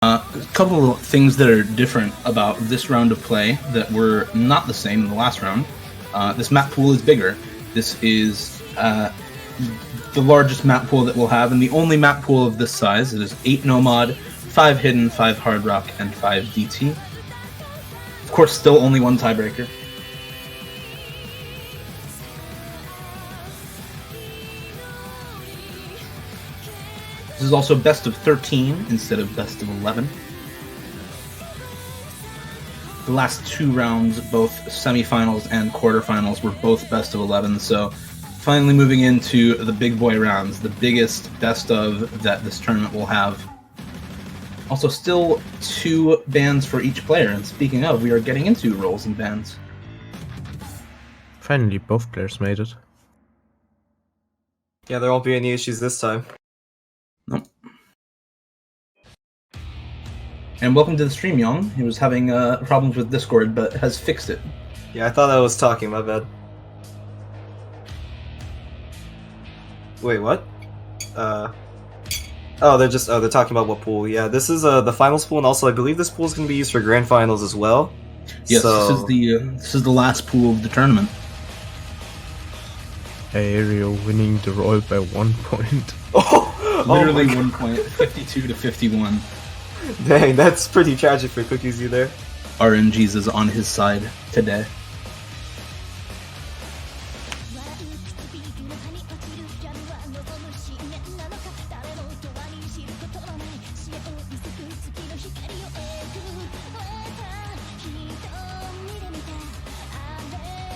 A couple of things that are different about this round of play that were not the same in the last round. This map pool is bigger. This is the largest map pool that we'll have, and the only map pool of this size. It is 8 Nomad, 5 Hidden, 5 Hard Rock, and 5 DT. Of course, still only one tiebreaker. This is also best of 13 instead of best of 11. The last 2 rounds, both semifinals and quarterfinals, were both best of 11, so finally moving into the big boy rounds, the biggest best of that this tournament will have. Also, still 2 bans for each player, and speaking of, we are getting into roles and bans. Finally, both players made it. Yeah, there won't be any issues this time. Nope. And welcome to the stream, Young. He was having problems with Discord, but has fixed it. Yeah, I thought I was talking, my bad. Wait, what? Oh, they're talking about what pool. Yeah, this is the finals pool, and also I believe this pool is going to be used for grand finals as well. Yes, so... this is the last pool of the tournament. Aireu winning the roll by 1 point. Literally 1 point, 52 to 51. Dang, that's pretty tragic for Cookiezi there. RNG's is on his side today.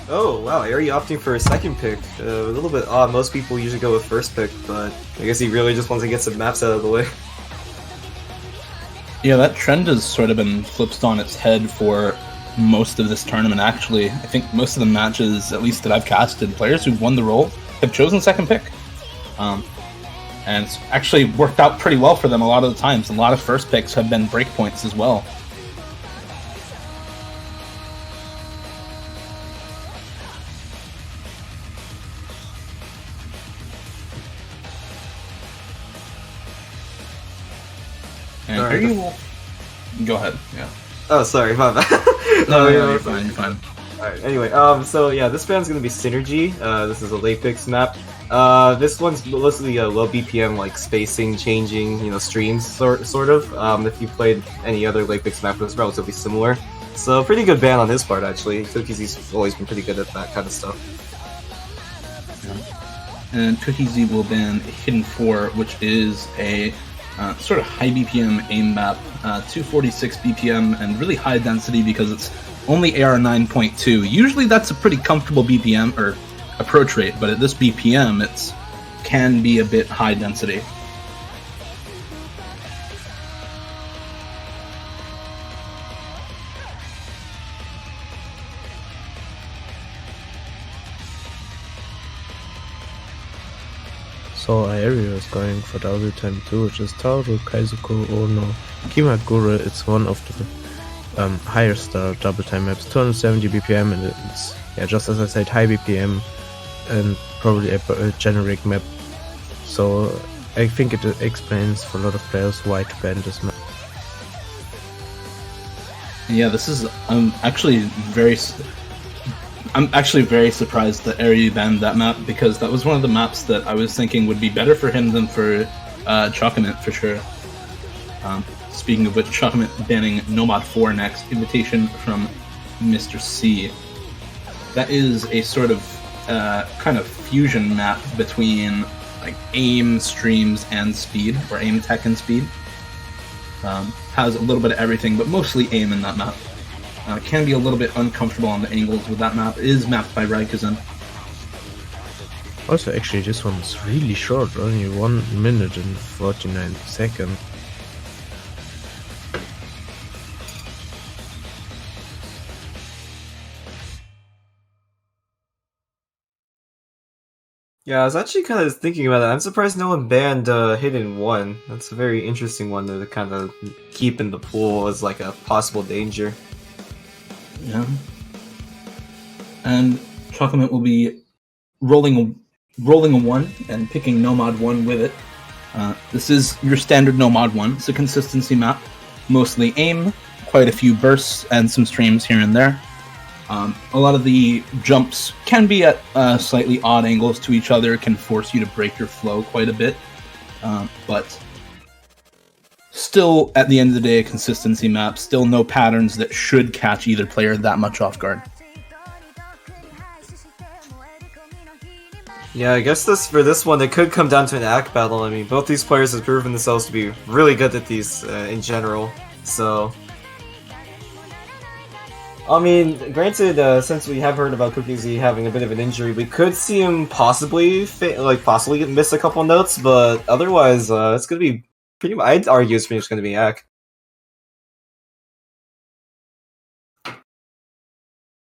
Oh, wow, Aireu opting for a second pick. A little bit odd. Most people usually go with first pick, but I guess he really just wants to get some maps out of the way. Yeah, that trend has sort of been flipped on its head for most of this tournament, actually. I think most of the matches, at least that I've casted, players who've won the role have chosen second pick. And it's actually worked out pretty well for them a lot of the times. A lot of first picks have been breakpoints as well. And Alright, here you will... Go ahead, yeah. Oh, sorry, my bad. No, you're fine, you're fine. Alright, anyway, so yeah, this band's gonna be Synergy. This is a late picks map. This one's mostly a low BPM, like spacing, changing, streams, sort of. If you played any other late picks map, it's relatively similar. So, pretty good band on his part, actually. Cookiezi's always been pretty good at that kind of stuff. Yeah. And Cookiezi will ban Hidden 4, which is a sort of high BPM aim map, 246 BPM, and really high density because it's only AR 9.2. Usually that's a pretty comfortable BPM, or approach rate, but at this BPM it can be a bit high density. So Aireu is going for double time 2, which is Tauro, Kaizuku, Ono, Kimagure. It's one of the higher star double time maps, 270 BPM, and it's, yeah, just as I said, high BPM and probably a generic map. So I think it explains for a lot of players why to ban this map. Yeah, this is I'm actually very surprised that Aireu banned that map, because that was one of the maps that I was thinking would be better for him than for Chocomet for sure. Speaking of which, Chocomet banning Nomad 4 next, invitation from Mr. C. That is a sort of kind of fusion map between like aim, streams, and speed, or aim tech and speed. Has a little bit of everything, but mostly aim in that map. Can be a little bit uncomfortable on the angles with that map. It is mapped by Raikkonen. Also, actually, this one's really short, only 1 minute and 49 seconds. Yeah, I was actually kind of thinking about that. I'm surprised no one banned Hidden 1. That's a very interesting one to kind of keep in the pool as like a possible danger. Yeah. And Chocomet will be rolling a 1 and picking Nomad 1 with it. This is your standard Nomad 1. It's a consistency map. mostly aim, quite a few bursts, and some streams here and there. A lot of the jumps can be at slightly odd angles to each other, can force you to break your flow quite a bit, but still, at the end of the day, a consistency map, still no patterns that should catch either player that much off guard. Yeah, I guess for this one, it could come down to an act battle. I mean, both these players have proven themselves to be really good at these in general, so... I mean, granted, since we have heard about Cookiezi having a bit of an injury, we could see him possibly miss a couple notes, but otherwise, it's gonna be pretty much, I'd argue it's pretty much gonna be Ack.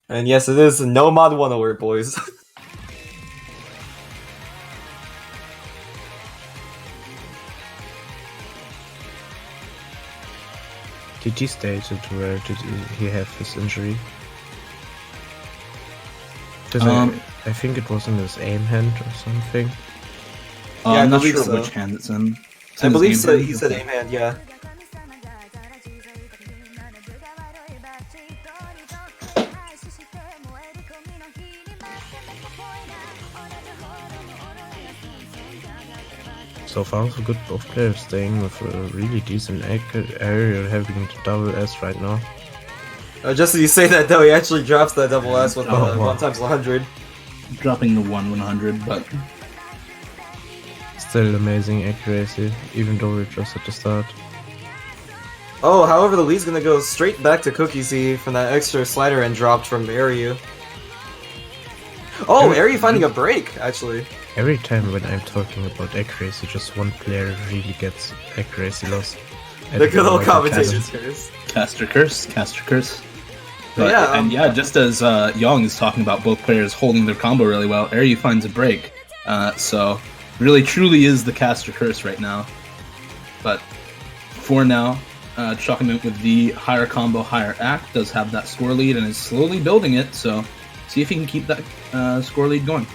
And yes, it is no mod 1 alert, boys. Did he state it? Where did he have his injury? Because I think it was in his aim hand or something. Yeah, I'm not sure so. which hand it's in. I believe so, he said aim hand, yeah. So far, so good. Both players staying with a really decent area, having the double S right now. Just as you say that, though, he actually drops that double S with wow. 1 times 100. Dropping the 1/100, but Still amazing accuracy, even though we're just at the start. Oh, however, the lead's gonna go straight back to Cookiezi from that extra slider and dropped from Aireu. Oh, Aireu finding a break, actually. Every time when I'm talking about accuracy, just one player really gets accuracy loss. The good old commentator's curse. caster curse. But, yeah, and yeah, just as Young is talking about both players holding their combo really well, Aireu finds a break. So, really truly is the caster curse right now. But for now, Chocolate with the higher combo, higher act does have that score lead and is slowly building it, so see if he can keep that score lead going.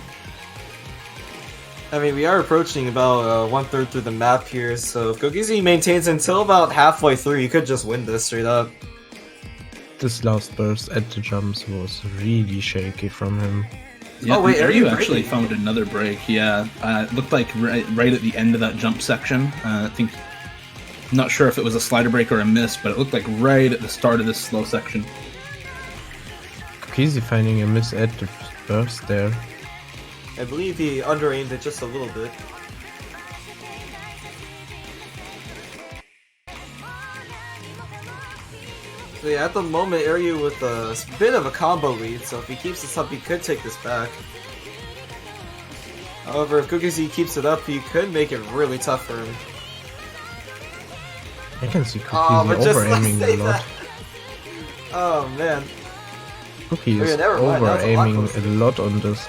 I mean, we are approaching about 1/3 through the map here, so if Cookiezi maintains until about halfway through, you could just win this straight up. This last burst at the jumps was really shaky from him. Yeah, oh wait, Aireu actually found another break. Yeah, it looked like right at the end of that jump section. I think, not sure if it was a slider break or a miss, but it looked like right at the start of this slow section. Cookiezi finding a miss at the burst there. I believe he under-aimed it just a little bit. So yeah, at the moment, Aireu with a bit of a combo lead, so if he keeps this up, he could take this back. However, if Cookiezi keeps it up, he could make it really tough for him. I can see Cookiezi over-aiming a lot. Oh man. Cookie is over-aiming a lot on this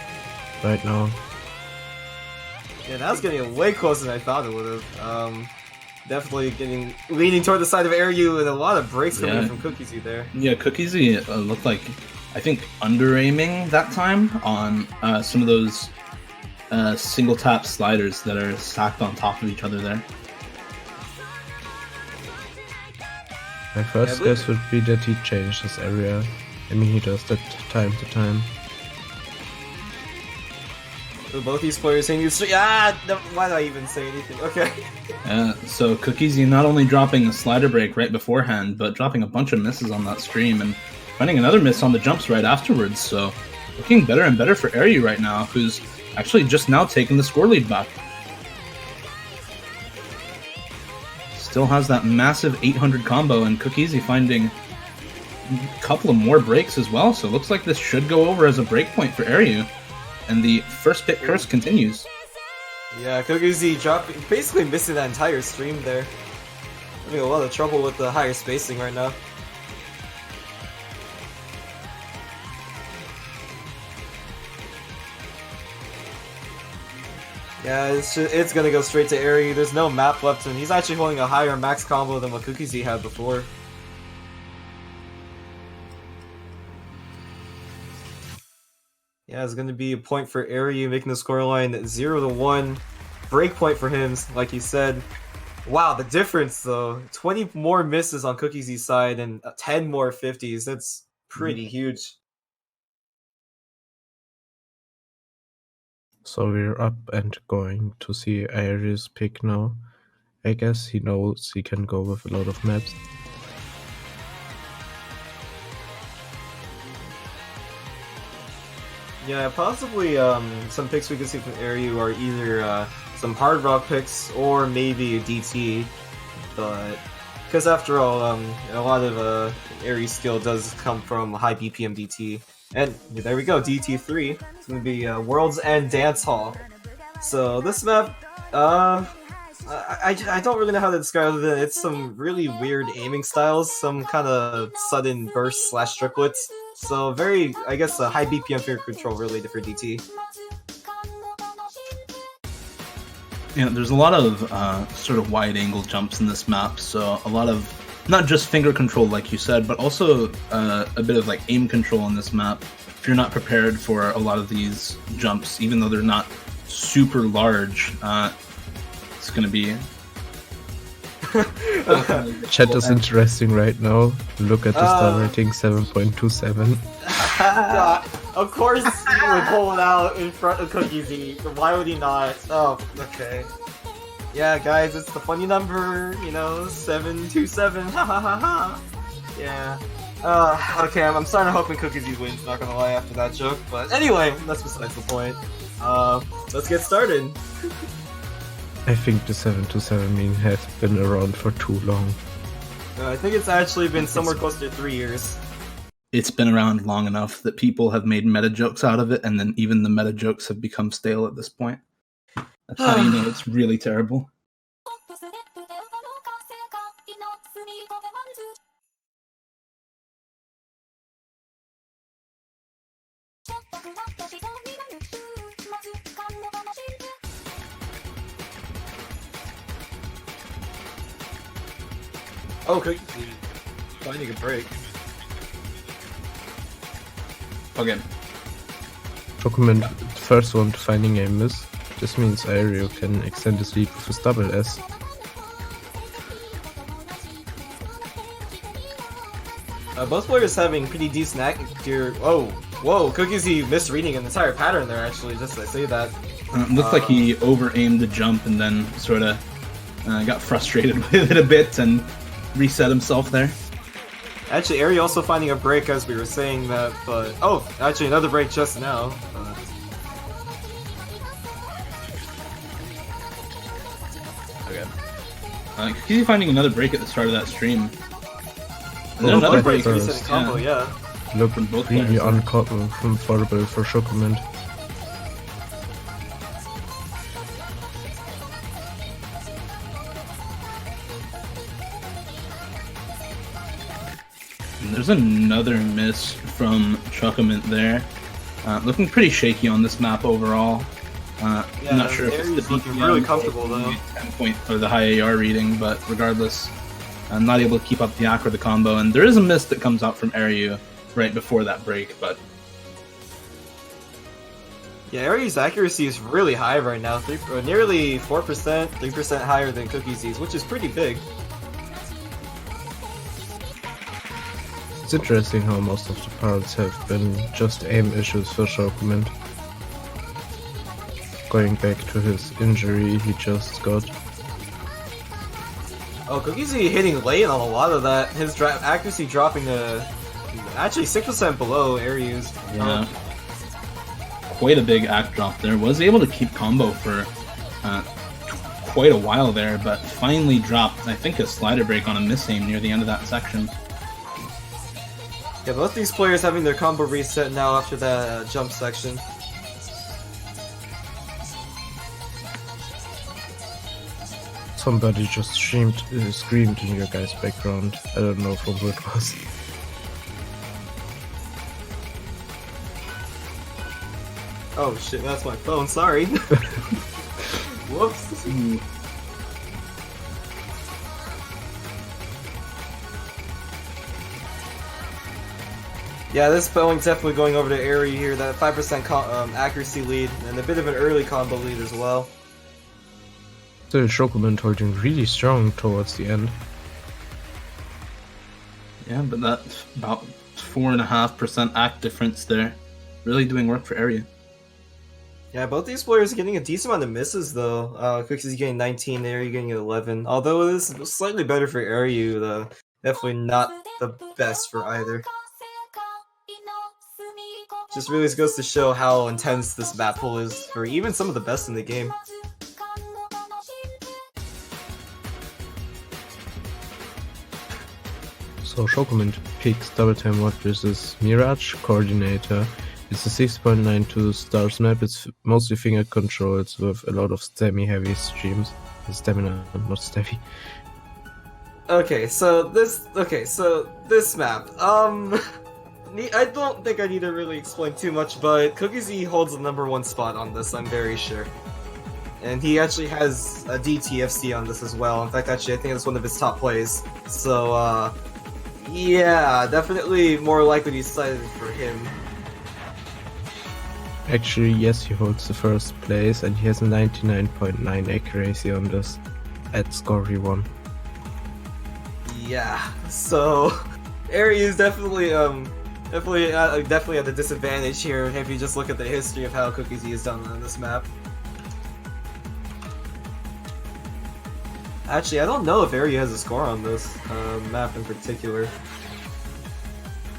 right now. Yeah, that was getting way closer than I thought it would have. Definitely leaning toward the side of Aireu and a lot of breaks coming from Cookiezi there. Yeah, Cookiezi looked like, I think, under-aiming that time on some of those single tap sliders that are stacked on top of each other there. My first guess would be that he changed his area. I mean, he does that time to time. So both these players saying why did I even say anything? Okay. So Cookiezi not only dropping a slider break right beforehand, but dropping a bunch of misses on that stream and finding another miss on the jumps right afterwards. So looking better and better for Aireu right now, who's actually just now taking the score lead back. Still has that massive 800 combo, and Cookiezi finding a couple of more breaks as well. So it looks like this should go over as a break point for Aireu. And the first pit curse continues. Yeah, Cookiezi basically missing that entire stream there. Having a lot of trouble with the higher spacing right now. Yeah, it's gonna go straight to Aireu. There's no map left, and he's actually holding a higher max combo than what Cookiezi had before. Yeah, it's going to be a point for Aireu, making the scoreline 0-1. Break point for him, like he said. Wow, the difference though. 20 more misses on Cookiezi's side and 10 more 50s. That's pretty huge. So we're up and going to see Aireu's pick now. I guess he knows he can go with a lot of maps. Yeah, possibly some picks we could see from Aireu are either some hard rock picks or maybe a DT, but because after all, a lot of Aireu's skill does come from high BPM DT. And there we go, DT3. It's gonna be World's End Dance Hall. So this map, I don't really know how to describe it other than it's some really weird aiming styles, some kind of sudden burst / triplets. So very, I guess, a high BPM finger control related for DT. Yeah, there's a lot of sort of wide angle jumps in this map, so a lot of not just finger control like you said, but also a bit of like aim control in this map. If you're not prepared for a lot of these jumps, even though they're not super large, it's gonna be. Chat is interesting right now. Look at the star rating, 7.27. Of course he would pull it out in front of Cookiezi. Why would he not? Oh, okay. Yeah, guys, it's the funny number, 727. Ha ha ha ha. Yeah. Okay, I'm starting to hope Cookiezi wins, not gonna lie, after that joke. But anyway, that's besides the point. Let's get started. I think the 727 meme has been around for too long. I think it's actually been somewhere close to 3 years. It's been around long enough that people have made meta jokes out of it, and then even the meta jokes have become stale at this point. That's how you know it's really terrible. Oh, Cookiezi finding a break. Okay. Document first one to finding a miss. This means Aireu can extend his lead with his double S. Both players having pretty decent gear. Whoa, Cookiezi misreading an entire pattern there, actually, just as I say that. Looks like he over-aimed the jump and then sort of got frustrated with it a bit and reset himself there. Actually, Aireu also finding a break as we were saying that, but... Oh, actually another break just now. Okay. He's finding another break at the start of that stream. And then Oh, another break break. first. Combo, yeah. Look, From both really players. uncomfortable for Document. And there's another miss from Chuckament there. Looking pretty shaky on this map overall. I'm not sure if it's Aireu's the looking BPM really comfortable, or though. the 10 point or the high AR reading, but regardless, I'm not able to keep up the act or the combo. And there is a miss that comes out from Aireu right before that break, but Yeah, Aireu's accuracy is really high right now. Nearly 4%, 3% higher than Cookiezi's, which is pretty big. It's interesting how most of the parts have been just aim issues for Document. Going back to his injury he just got. Oh, Cookiezi hitting late on a lot of that. His accuracy dropping to actually 6% below Aireu's. yeah. Quite a big act drop there. Was able to keep combo for quite a while there, but finally dropped, I think, a slider break on a miss aim near the end of that section. Yeah, both these players having their combo reset now after that jump section. Somebody just screamed in your guys' background. I don't know from who it was. Oh shit, that's my phone, sorry. Whoops. Yeah, this spelling's definitely going over to Aireu here, that 5% accuracy lead, and a bit of an early combo lead as well. Still, Shokument holding really strong towards the end. Yeah, but that about 4.5% act difference there, really doing work for Aireu. Yeah, both these players are getting a decent amount of misses though. Cookiezi getting 19, Aireu getting 11. Although it is slightly better for Aireu, though definitely not the best for either. Just really goes to show how intense this map pool is for even some of the best in the game. So Shokument picks Double Time What versus Mirage Coordinator. It's a 6.92 stars map. It's mostly finger controls with a lot of stamina-heavy streams. Stamina, not stabby. Okay, so this map. I don't think I need to really explain too much, but Cookiezi holds the #1 spot on this. I'm very sure, and he actually has a DTFC on this as well. In fact, actually, I think it's one of his top plays. So, yeah, definitely more likely to be decided for him. Actually, yes, he holds the first place, and he has a 99.9 accuracy on this at score V1. Yeah, so Aireu is definitely at a disadvantage here if you just look at the history of how Cookiezi has done on this map. Actually, I don't know if Aireu has a score on this map in particular.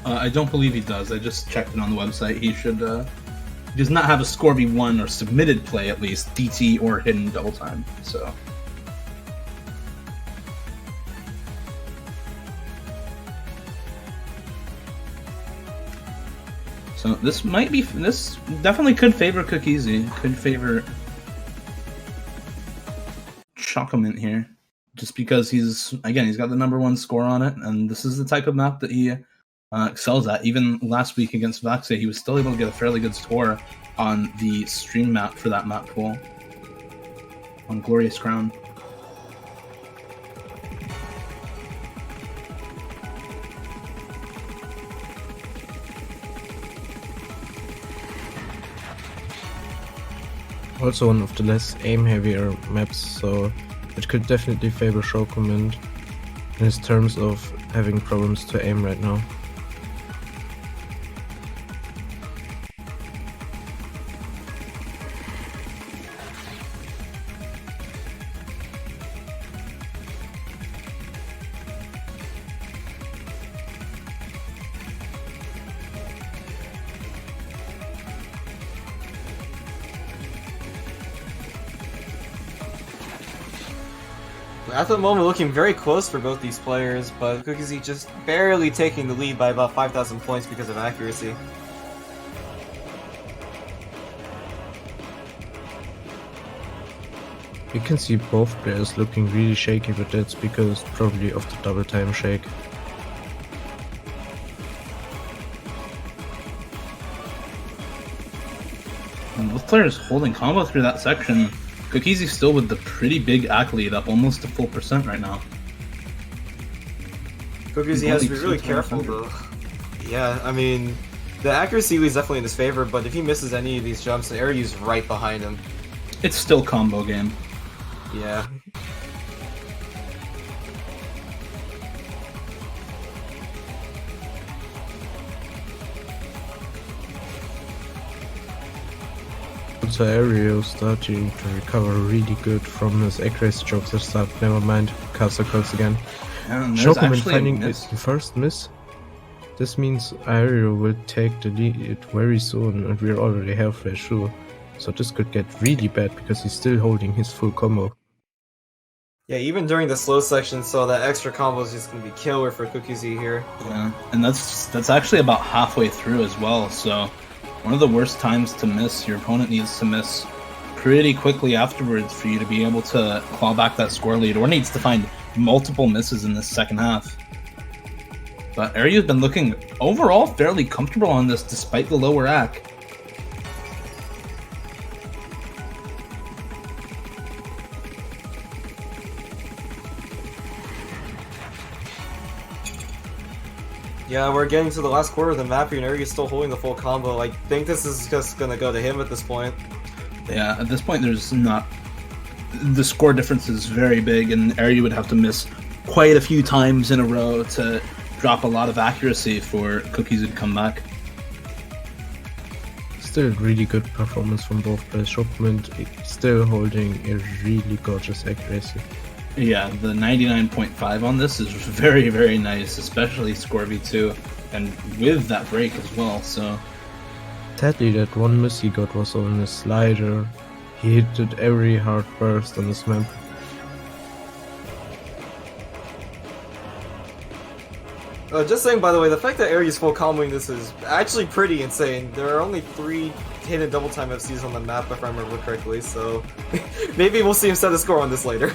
I don't believe he does. I just checked it on the website. He should. He does not have a score V1 or submitted play at least, DT or hidden double time. So. So this definitely could favor Cookiezi, could favor Shokument here, just because he's got the #1 score on it, and this is the type of map that he excels at. Even last week against Vaxe, he was still able to get a fairly good score on the stream map for that map pool on Glorious Crown. Also one of the less aim-heavier maps, so it could definitely favor Shokument in terms of having problems to aim right now. At the moment, looking very close for both these players, but Cookiezi just barely taking the lead by about 5,000 points because of accuracy. You can see both players looking really shaky, but that's because probably of the double time shake. And both players holding combo through that section. Cookiezi still with the pretty big AC lead, up almost to full percent right now. Cookiezi has to be really careful though. Yeah, I mean, the accuracy lead is definitely in his favor, but if he misses any of these jumps, the Aireu's right behind him. It's still combo game. Yeah. Also Aireu starting to recover really good from his accuracy jokes and stuff. Never mind, caster calls again. Shokument finding the first miss. This means Aireu will take the lead very soon, and we're already halfway through. So this could get really bad because he's still holding his full combo. Yeah, even during the slow section, so that extra combo is just going to be killer for Cookiezi here. Yeah, and that's actually about halfway through as well, so one of the worst times to miss. Your opponent needs to miss pretty quickly afterwards for you to be able to claw back that score lead, or needs to find multiple misses in this second half. But Aireu's been looking overall fairly comfortable on this despite the lower AC. Yeah, we're getting to the last quarter of the map here, and Aireu's still holding the full combo. I think this is just gonna go to him at this point. Yeah, at this point there's not the score difference is very big, and Aireu would have to miss quite a few times in a row to drop a lot of accuracy for Cookiezi to come back. Still really good performance from both players. Shopment still holding a really gorgeous accuracy. Yeah, the 99.5 on this is very, very nice, especially Scorby 2, and with that break as well, so... Sadly, that one miss he got was on a slider. He hit it every hard burst on this map. Just saying, by the way, the fact that Aireu's full comboing this is actually pretty insane. There are only 3 hidden double time FCs on the map, if I remember correctly, so maybe we'll see him set a score on this later.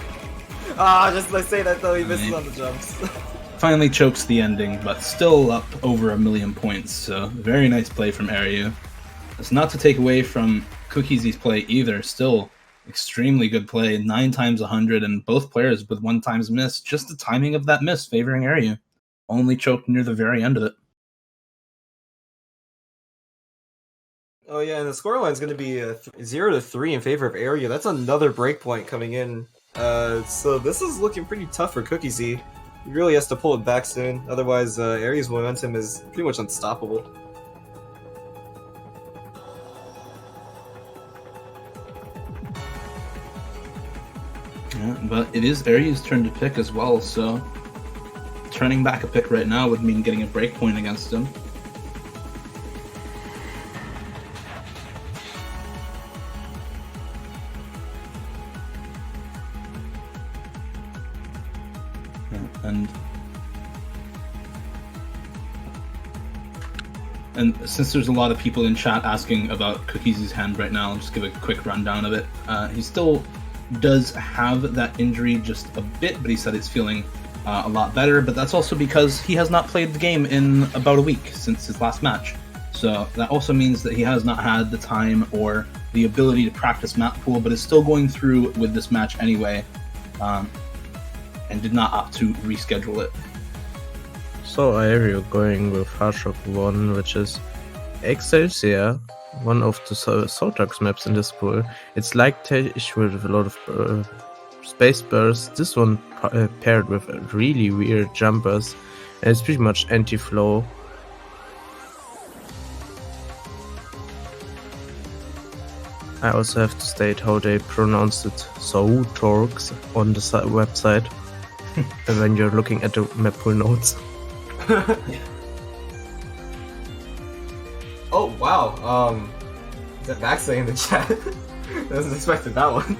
Just like say that though, he misses on the jumps. Finally chokes the ending, but still up over 1 million points, so very nice play from Aireu. It's not to take away from Cookiezi's play either, still extremely good play, 9 times 100, and both players with 1 times miss, just the timing of that miss favoring Aireu. Only choked near the very end of it. Oh yeah, and the scoreline is going to be 0-3 in favor of Aireu. That's another breakpoint coming in. So this is looking pretty tough for Cookiezi. He really has to pull it back soon, otherwise Aireu's momentum is pretty much unstoppable. Yeah, but it is Aireu's turn to pick as well, so turning back a pick right now would mean getting a breakpoint against him. And since there's a lot of people in chat asking about Cookiesi's hand right now, I'll just give a quick rundown of it. He still does have that injury just a bit, but he said it's feeling a lot better, but that's also because he has not played the game in about a week since his last match. So that also means that he has not had the time or the ability to practice map pool, but is still going through with this match anyway, and did not opt to reschedule it. So Aireu going with Hardshock 1, which is Excelsior, one of the Sotax maps in this pool. It's like Tesh with a lot of space bursts. This one paired with really weird jumpers, and it's pretty much anti-flow. I also have to state how they pronounced it, Sotax, on the website when you're looking at the map pool notes. Oh wow, is that Max saying in the chat? I wasn't expecting that one.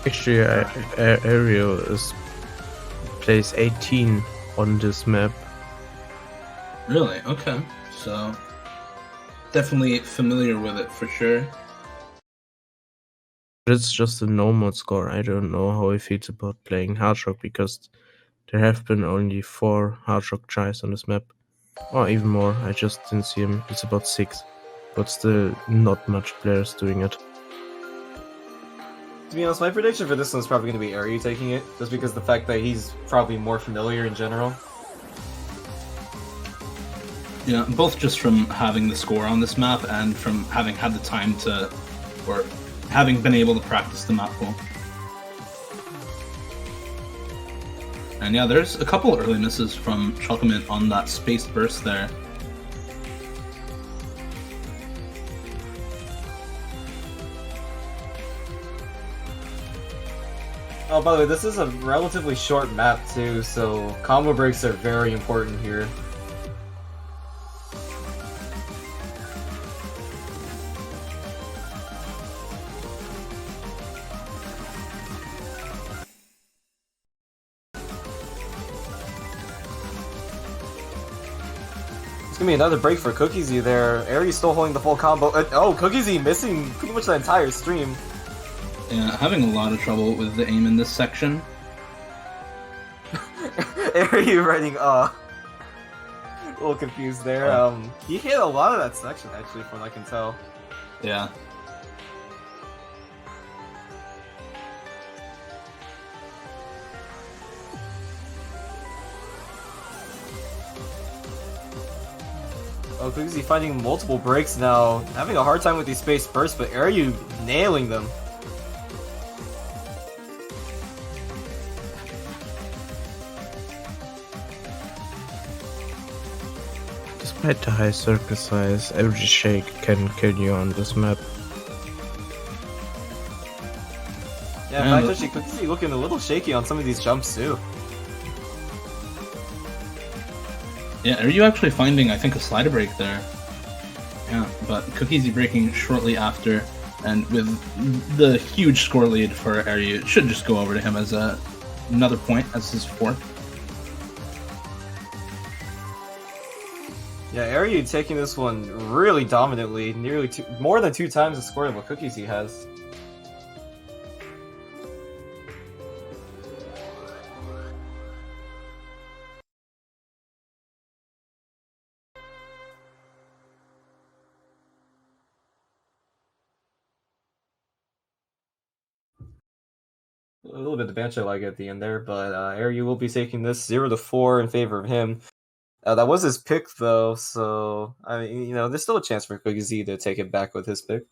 Actually, Aireu is place 18 on this map. Really? Okay. So, definitely familiar with it for sure. It's just a no-mode score. I don't know how he feels about playing Hardshock, because there have been only 4 Hardshock tries on this map. Or even more, I just didn't see him. It's about 6. But still, not much players doing it. To be honest, my prediction for this one is probably going to be Aireu taking it, just because the fact that he's probably more familiar in general. Yeah, both just from having the score on this map and from having had the time to, or having been able to practice the map pool. And yeah, there's a couple early misses from Chocolate on that spaced burst there. Oh, by the way, this is a relatively short map too, so combo breaks are very important here. It's gonna be another break for Cookiezi there. Aireu's still holding the full combo. Oh, Cookiezi missing pretty much the entire stream. Yeah, having a lot of trouble with the aim in this section. Aireu writing a little confused there. He hit a lot of that section actually, from what I can tell. Yeah. Oh, Cookiezi finding multiple breaks now, having a hard time with these space bursts, but Aireu nailing them. Despite the high circle size, every shake can kill you on this map. Yeah, in fact, actually, Cookiezi looking a little shaky on some of these jumps too. Yeah, are you actually finding, I think, a slider break there? Yeah, but Cookiezi breaking shortly after, and with the huge score lead for Aireu, it should just go over to him as another point as his fourth. Yeah, Aireu taking this one really dominantly, nearly more than 2 times the score of what Cookiezi has. A little bit of banter lag at the end there, but Aireu will be taking this 0-4 in favor of him. That was his pick though, so I mean, you know, there's still a chance for Cookiezi to take it back with his pick.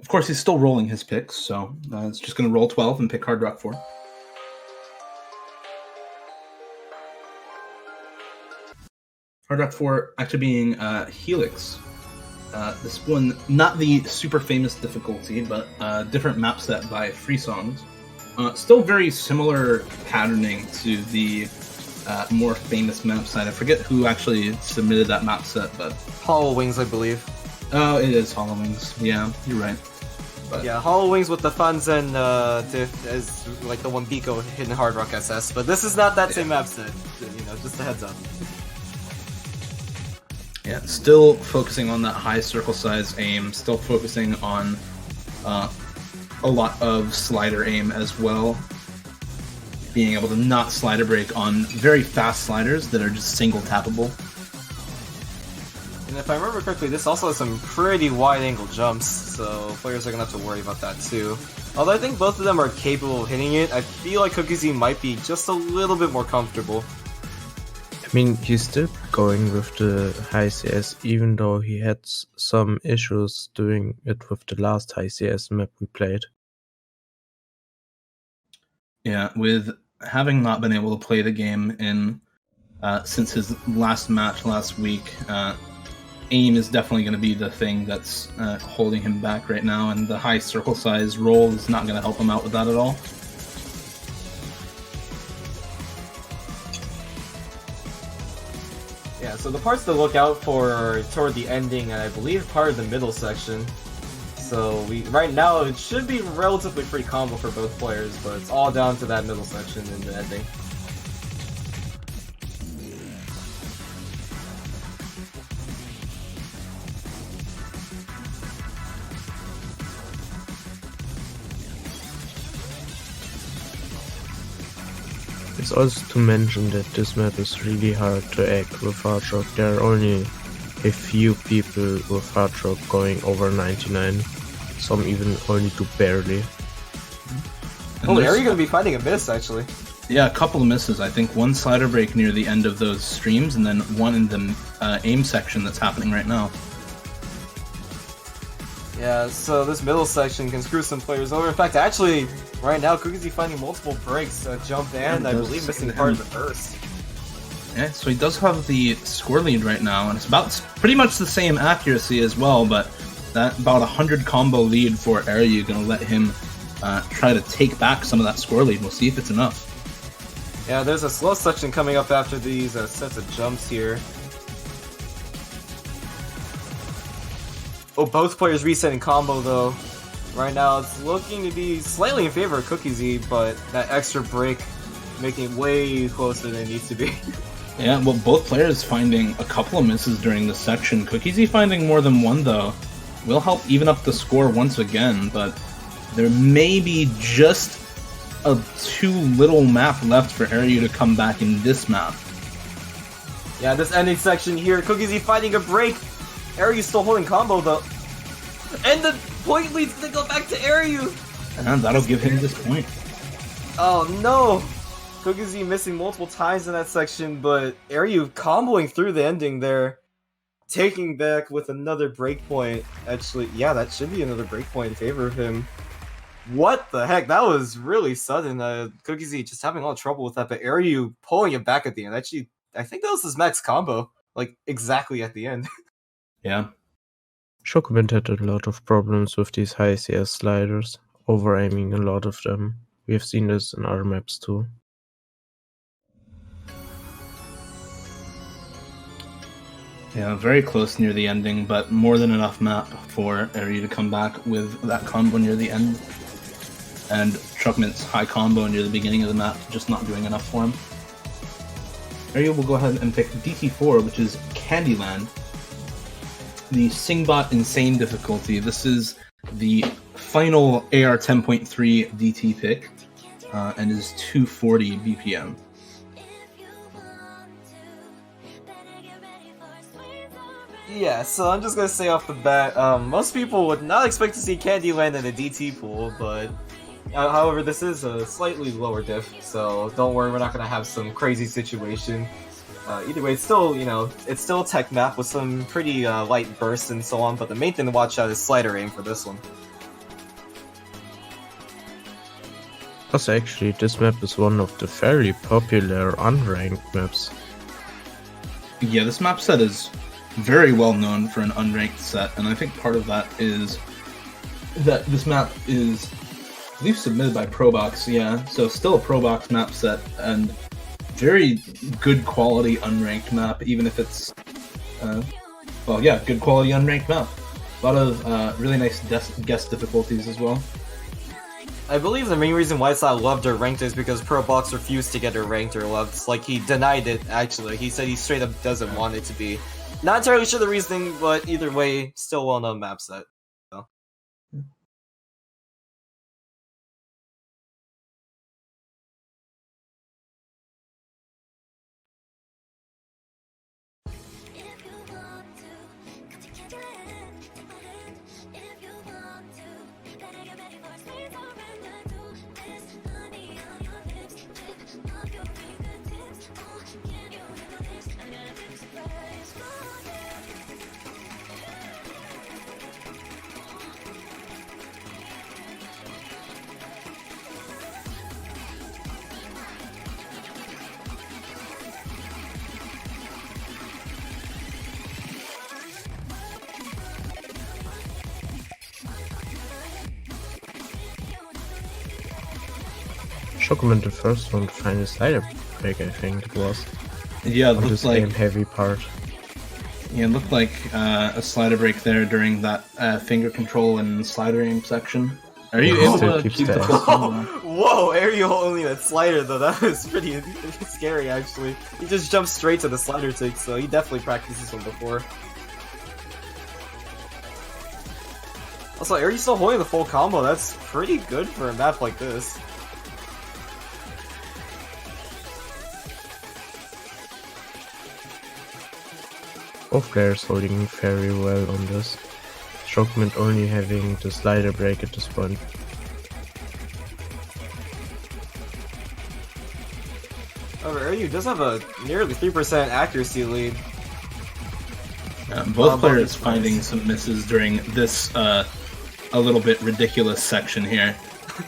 Of course, he's still rolling his picks, so it's just going to roll 12 and pick Hard Rock 4. Hard Rock 4 actually being Helix. This one, not the super famous difficulty, but different map set by Free Songs. Still very similar patterning to the more famous map set. I forget who actually submitted that map set, but... Hollow Wings, I believe. Oh, it is Hollow Wings. Yeah, you're right. But... yeah, Hollow Wings with the Fanzen diff is like the one Biko hit in Hard Rock SS, but this is not that same map set. You know, just a heads up. Yeah, still focusing on that high circle size aim, still focusing on a lot of slider aim as well. Being able to not slider break on very fast sliders that are just single tappable. And if I remember correctly, this also has some pretty wide angle jumps, so players are going to have to worry about that too. Although I think both of them are capable of hitting it, I feel like Cookiezi might be just a little bit more comfortable. I mean, he's still going with the high CS, even though he had some issues doing it with the last high CS map we played. Yeah, with having not been able to play the game in since his last match last week, aim is definitely going to be the thing that's holding him back right now, and the high circle size roll is not going to help him out with that at all. Yeah, so the parts to look out for are toward the ending, and I believe part of the middle section. So right now it should be relatively free combo for both players, but it's all down to that middle section and the ending. It's also to mention that this map is really hard to act with Hard Rock. There are only a few people with Hard Rock going over 99. Some even only do barely. Oh, Aireu gonna be finding a miss actually. Yeah, a couple of misses. I think one slider break near the end of those streams, and then one in the aim section that's happening right now. Yeah, so this middle section can screw some players over. In fact, actually, right now, Cookiezi finding multiple breaks, jump and I believe missing part of the burst. Yeah, so he does have the score lead right now, and it's about pretty much the same accuracy as well, but that about 100 combo lead for Aireu gonna let him try to take back some of that score lead. We'll see if it's enough. Yeah, there's a slow section coming up after these sets of jumps here. Oh, both players resetting combo though. Right now it's looking to be slightly in favor of Cookiezi, but that extra break making it way closer than it needs to be. Yeah, well, both players finding a couple of misses during this section. Cookiezi finding more than one though will help even up the score once again, but there may be just too little map left for Aireu to come back in this map. Yeah, this ending section here, Cookiezi finding a break. Aireu's still holding combo though. And the point leads to go back to Aireu. And that'll give him this point. Oh no! Cookiezi missing multiple times in that section, but Aireu comboing through the ending there. Taking back with another breakpoint. Actually, yeah, that should be another breakpoint in favor of him. What the heck? That was really sudden. Cookiezi just having a lot of trouble with that, but Aireu pulling it back at the end. Actually, I think that was his max combo. Like, exactly at the end. Yeah. Shokubin had a lot of problems with these high CS sliders, over-aiming a lot of them. We have seen this in other maps too. Yeah, very close near the ending, but more than enough map for Aireu to come back with that combo near the end. And Chocomin's high combo near the beginning of the map just not doing enough for him. Aireu will go ahead and pick DT4, which is Candyland. The Singbot Insane difficulty. This is the final AR 10.3 DT pick, and is 240 BPM. Yeah, so I'm just gonna say off the bat, most people would not expect to see Candyland in a DT pool, but however, this is a slightly lower diff, so don't worry, we're not gonna have some crazy situation. Either way, it's still, you know, it's still a tech map with some pretty light bursts and so on, but the main thing to watch out is slider aim for this one. Plus, actually, this map is one of the very popular unranked maps. Yeah, this map set is very well known for an unranked set, and I think part of that is that this map is, I believe, submitted by Probox, yeah, so still a Probox map set, and very good quality unranked map, even if it's, well, yeah, good quality unranked map. A lot of really nice guest difficulties as well. I believe the main reason why it's not loved or ranked is because Probox refused to get it ranked or loved. It's like he denied it, actually. He said he straight up doesn't want it to be. Not entirely sure the reasoning, but either way, still well-known map set. So. Shokumin the first one to find a slider break, I think it was. Yeah, it on looked this like game heavy part. Yeah, it looked like a slider break there during that finger control and slider aim section. Are you Yeah, able still to keeps keep the that. full combo? Whoa, Aireu only that slider though, that was pretty scary actually. He just jumped straight to the slider tick, so he definitely practiced this one before. Also, Aireu still holding the full combo, that's pretty good for a map like this. Both players holding very well on this. Shokumin only having the slider break at this point. However, Aireu does have a nearly 3% accuracy lead. Both players finding some misses during this a little bit ridiculous section here.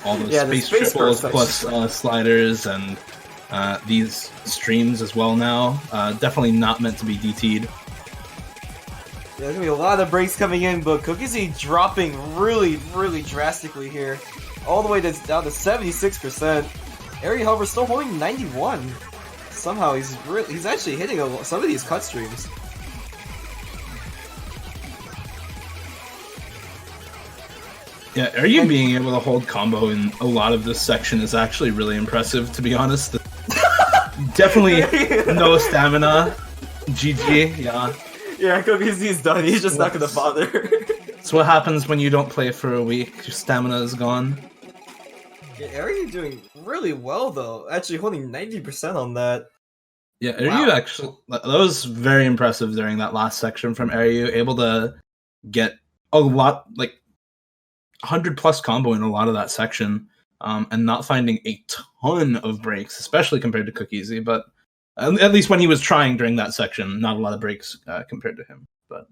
All those Yeah, the space space triples burst plus sliders and these streams as well now. Definitely not meant to be DT'd. Yeah, there's gonna be a lot of breaks coming in, but Cookiezi dropping really, really drastically here. All the way down to 76%. Aireu, however, still holding 91. Somehow he's actually hitting some of these cut streams. Yeah, are you being able to hold combo in a lot of this section is actually really impressive, to be honest. Definitely no stamina. GG, yeah. Yeah, Cookiezi's done. He's just not gonna bother. It's what happens when you don't play for a week. Your stamina is gone. Yeah, Aireu doing really well though. Actually holding 90% on that. Yeah, Aireu actually, that was very impressive during that last section from Aireu, able to get a lot, like 100 plus combo in a lot of that section, and not finding a ton of breaks, especially compared to Cookiezi, but at least when he was trying during that section, not a lot of breaks compared to him. But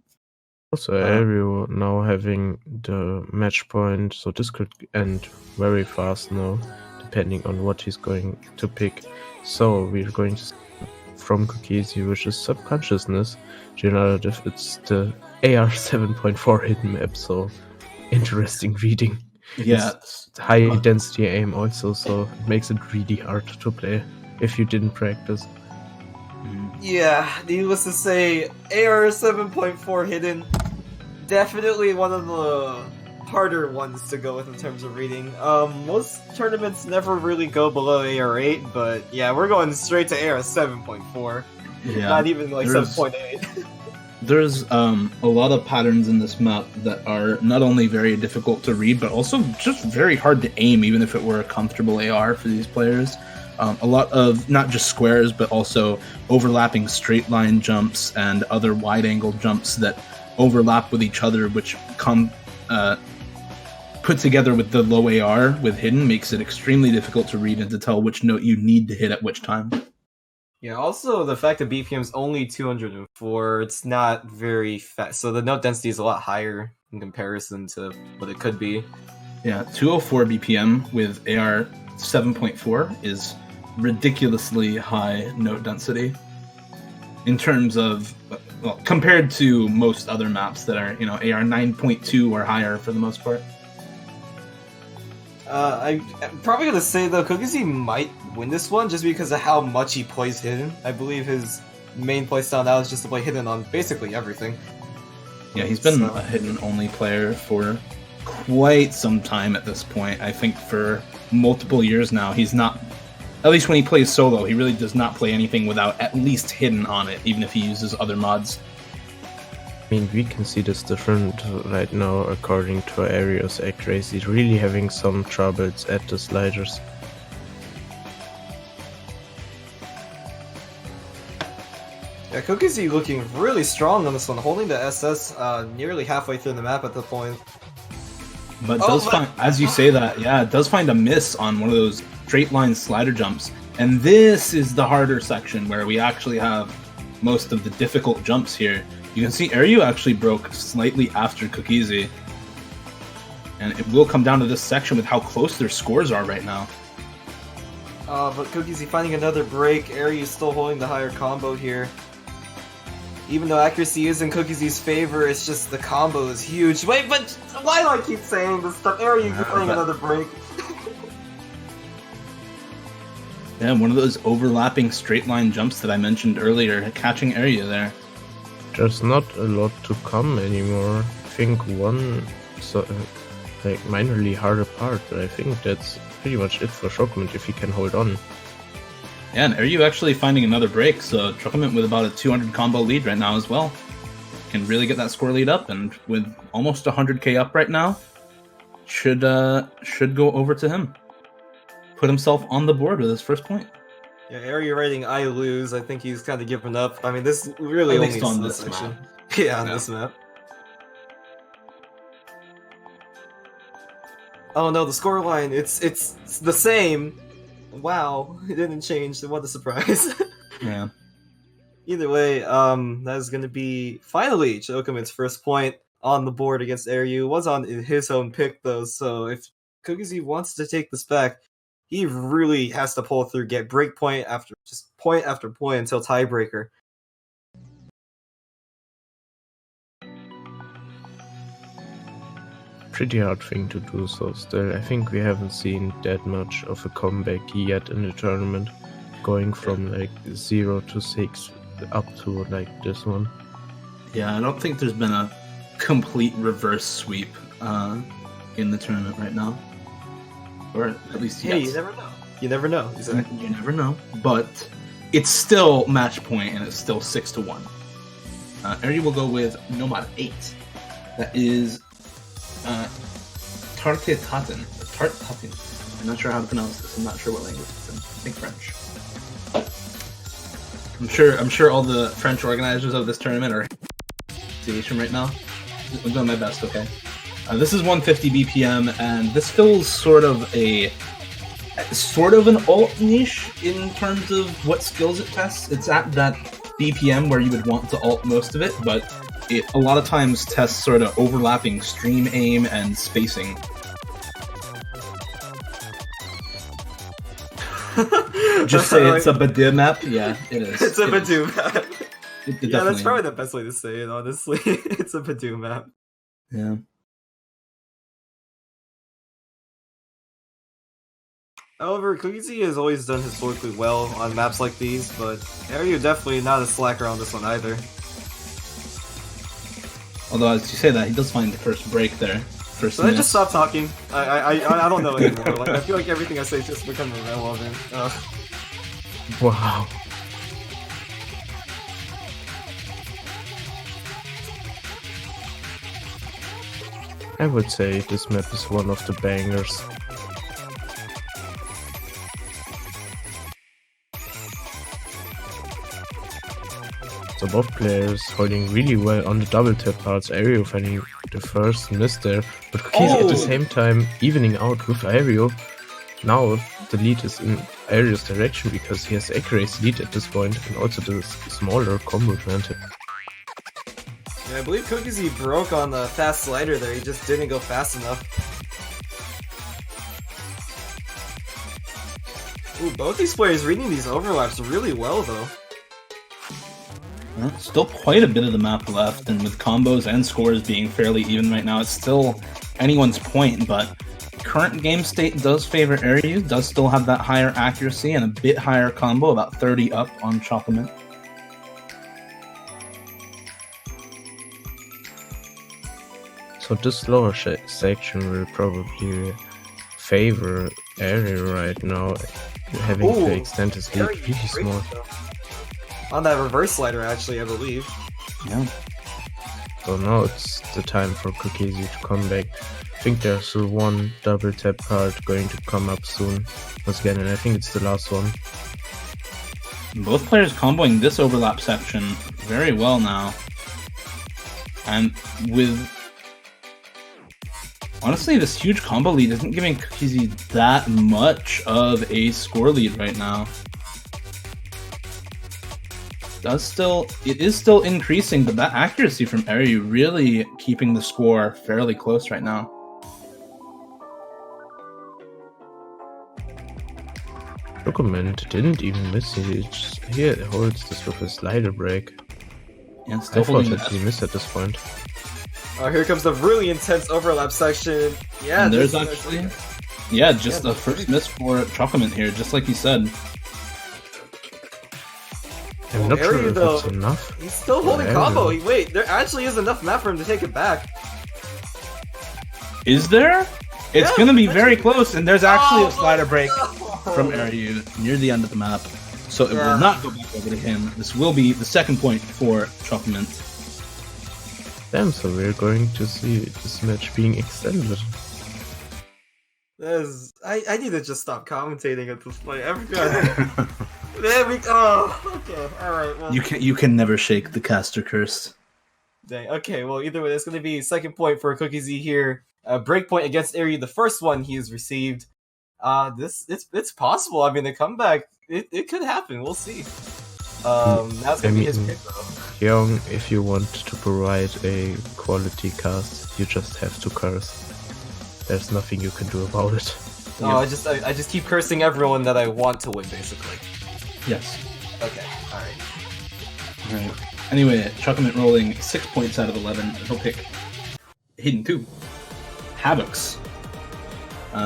also, Aireu now having the match point, so this could end very fast now, depending on what he's going to pick. So we're going to from Cookiezi, which is Subconsciousness Generative. It's the AR 7.4 hidden map, so interesting reading. yeah, It's high density aim also, so it makes it really hard to play if you didn't practice. Yeah, needless to say, AR 7.4 hidden, definitely one of the harder ones to go with in terms of reading. Most tournaments never really go below AR 8, but yeah, we're going straight to AR 7.4. yeah, Not even like 7.8. There's a lot of patterns in this map that are not only very difficult to read, but also just very hard to aim, even if it were a comfortable AR for these players. A lot of not just squares, but also overlapping straight line jumps and other wide angle jumps that overlap with each other, which come put together with the low AR with hidden makes it extremely difficult to read and to tell which note you need to hit at which time. Yeah, also the fact that BPM is only 204, it's not very fast, so the note density is a lot higher in comparison to what it could be. Yeah, 204 BPM with AR 7.4 is ridiculously high note density in terms of, well, compared to most other maps that are, AR 9.2 or higher for the most part. I'm probably gonna say though, Cookiezi might win this one just because of how much he plays hidden. I believe his main playstyle now is just to play hidden on basically everything. Yeah, he's been a hidden only player for quite some time at this point. I think for multiple years now. He's not, at least when he plays solo, he really does not play anything without at least hidden on it, even if he uses other mods. I mean, we can see this different right now according to Aireu's accuracy. He's really having some troubles at the sliders. Yeah, Cookiezi looking really strong on this one, holding the SS nearly halfway through the map at the point. But does find, as you say that, yeah, it does find a miss on one of those straight line slider jumps. And this is the harder section where we actually have most of the difficult jumps here. You can see Aireu actually broke slightly after Cookiezi. And it will come down to this section with how close their scores are right now. But Cookiezi finding another break. Aireu still holding the higher combo here. Even though accuracy is in Cookiezi's favor, it's just the combo is huge. Wait, but why do I keep saying this stuff? Aireu finding another break. Yeah, one of those overlapping straight line jumps that I mentioned earlier, catching Aireu there. There's not a lot to come anymore. I think one like minorly harder part, but I think that's pretty much it for Chocolate if he can hold on. Yeah, and Aireu actually finding another break, so Chocolate with about a 200 combo lead right now as well. Can really get that score lead up, and with almost 100k up right now, should go over to him. Put himself on the board with his first point. Yeah, Aireu writing I lose. I think he's kind of given up. I mean, this really only on this this section. map. Yeah, on this map. Oh no, the scoreline, it's the same. Wow, it didn't change. What a surprise. Yeah. Either way, that is going to be finally Chocomate's first point on the board against Aireu. Was on his own pick though, so if Cookiezi wants to take this back, he really has to pull through, get break point after point until tiebreaker. Pretty hard thing to do so still. I think we haven't seen that much of a comeback yet in the tournament. Going from like 0 to 6 up to like this one. Yeah, I don't think there's been a complete reverse sweep in the tournament right now. Or at least yet. Hey, you never know. You never know. Exactly. You never know. But it's still match point, and it's still 6-1. Aireu will go with Nomad 8. That is Tartetaten. I'm not sure how to pronounce this. I'm not sure what language it's in. I think French. I'm sure all the French organizers of this tournament are right now. I'm doing my best, okay? This is 150 BPM, and this fills sort of an alt niche in terms of what skills it tests. It's at that BPM where you would want to alt most of it, but it a lot of times tests sort of overlapping stream aim and spacing. Just say it's a Badu map. Yeah, it is. It's a Badu map. Yeah, that's probably the best way to say it, honestly. It's a Badu map. Yeah. However, Cookiezi has always done historically well on maps like these, but Aireu definitely not a slacker on this one either. Although, as you say that, he does find the first break there. Should I just stop talking? I don't know anymore. Like, I feel like everything I say is just becoming irrelevant. Wow. I would say this map is one of the bangers. So both players holding really well on the double tap parts. Aireu finding the first miss there, but Cookiezi at the same time evening out with Aireu. Now the lead is in Aireu's direction because he has accuracy lead at this point and also the smaller combo advantage. Yeah, I believe Cookiezi broke on the fast slider there, he just didn't go fast enough. Ooh, both these players reading these overlaps really well though. Still quite a bit of the map left, and with combos and scores being fairly even right now, it's still anyone's point, but current game state does favor Aireu, does still have that higher accuracy and a bit higher combo, about 30 up on Chocolate. So this lower section will probably favor Aireu right now, having to extend his lead really small. On that reverse slider, actually, I believe. Yeah. So now it's the time for Cookiezi to come back. I think there's one double tap card going to come up soon once again, and I think it's the last one. Both players comboing this overlap section very well now. And with... honestly, this huge combo lead isn't giving Cookiezi that much of a score lead right now. It is still increasing, but that accuracy from Aireu really keeping the score fairly close right now. Document didn't even miss. He holds this with a slider break. Yeah, still I thought holding that he missed at this point. Oh, here comes the really intense overlap section. Yeah, and there's actually... yeah, just the first miss for Chocolate here, just like you said. I'm not Aireu, sure if though, it's enough. He's still holding combo. Wait, there actually is enough map for him to take it back. Is there? It's gonna be very close, and there's actually a slider break from Aireu near the end of the map. So it will not go back over to him. This will be the second point for Chocolate. Damn, so we're going to see this match being extended. I need to just stop commentating at this point. There we go. Okay, alright. Well, you can never shake the caster curse. Dang. Okay, well, either way, it's going to be second point for Cookiezi here. Break point against Aireu, the first one he has received. It's possible. I mean, the comeback, it could happen. We'll see. That's going to be his pick, though. Young, if you want to provide a quality cast, you just have to curse. There's nothing you can do about it. No, I just keep cursing everyone that I want to win, basically. Yes. Okay, alright. Alright. Anyway, Chocolate rolling 6 points out of 11. He'll pick Hidden 2. Havocs.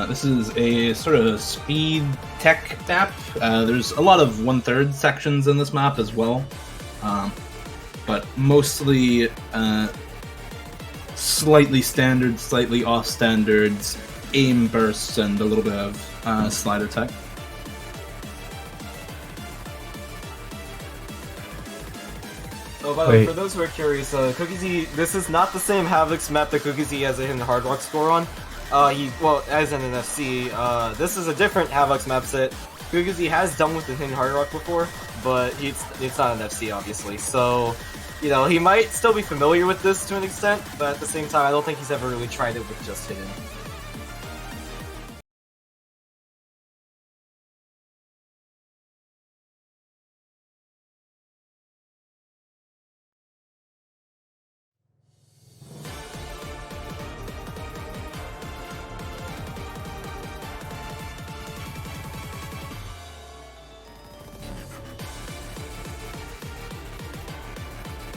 This is a sort of speed tech map. There's a lot of 1/3 sections in this map as well. But mostly slightly standard, slightly off standards, aim bursts, and a little bit of slider tech. Oh, by the way, for those who are curious, Cookiezi, this is not the same Havoc's map that Cookiezi has a hidden hard rock score on. Well, as an NFC, this is a different Havok's map set. Cookiezi has done with the Hidden Hard Rock before, but it's not an FC, obviously. So, you know, he might still be familiar with this to an extent, but at the same time, I don't think he's ever really tried it with just Hidden.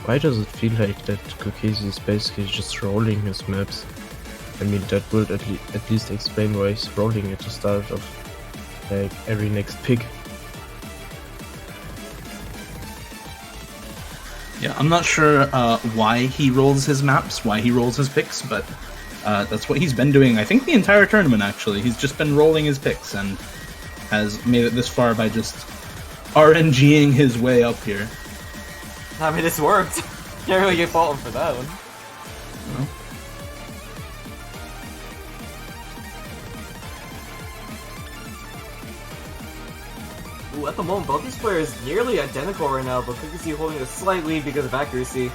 Why does it feel like that Cookiezi is basically just rolling his maps? I mean, that would at least explain why he's rolling at the start of like every next pick. Yeah, I'm not sure why he rolls his maps, why he rolls his picks, but that's what he's been doing, I think, the entire tournament, actually. He's just been rolling his picks and has made it this far by just RNGing his way up here. I mean, it's worked. Can't really get fault him for that one. Ooh, at the moment, both these players nearly identical right now, but Cookiezi holding a slight lead because of accuracy.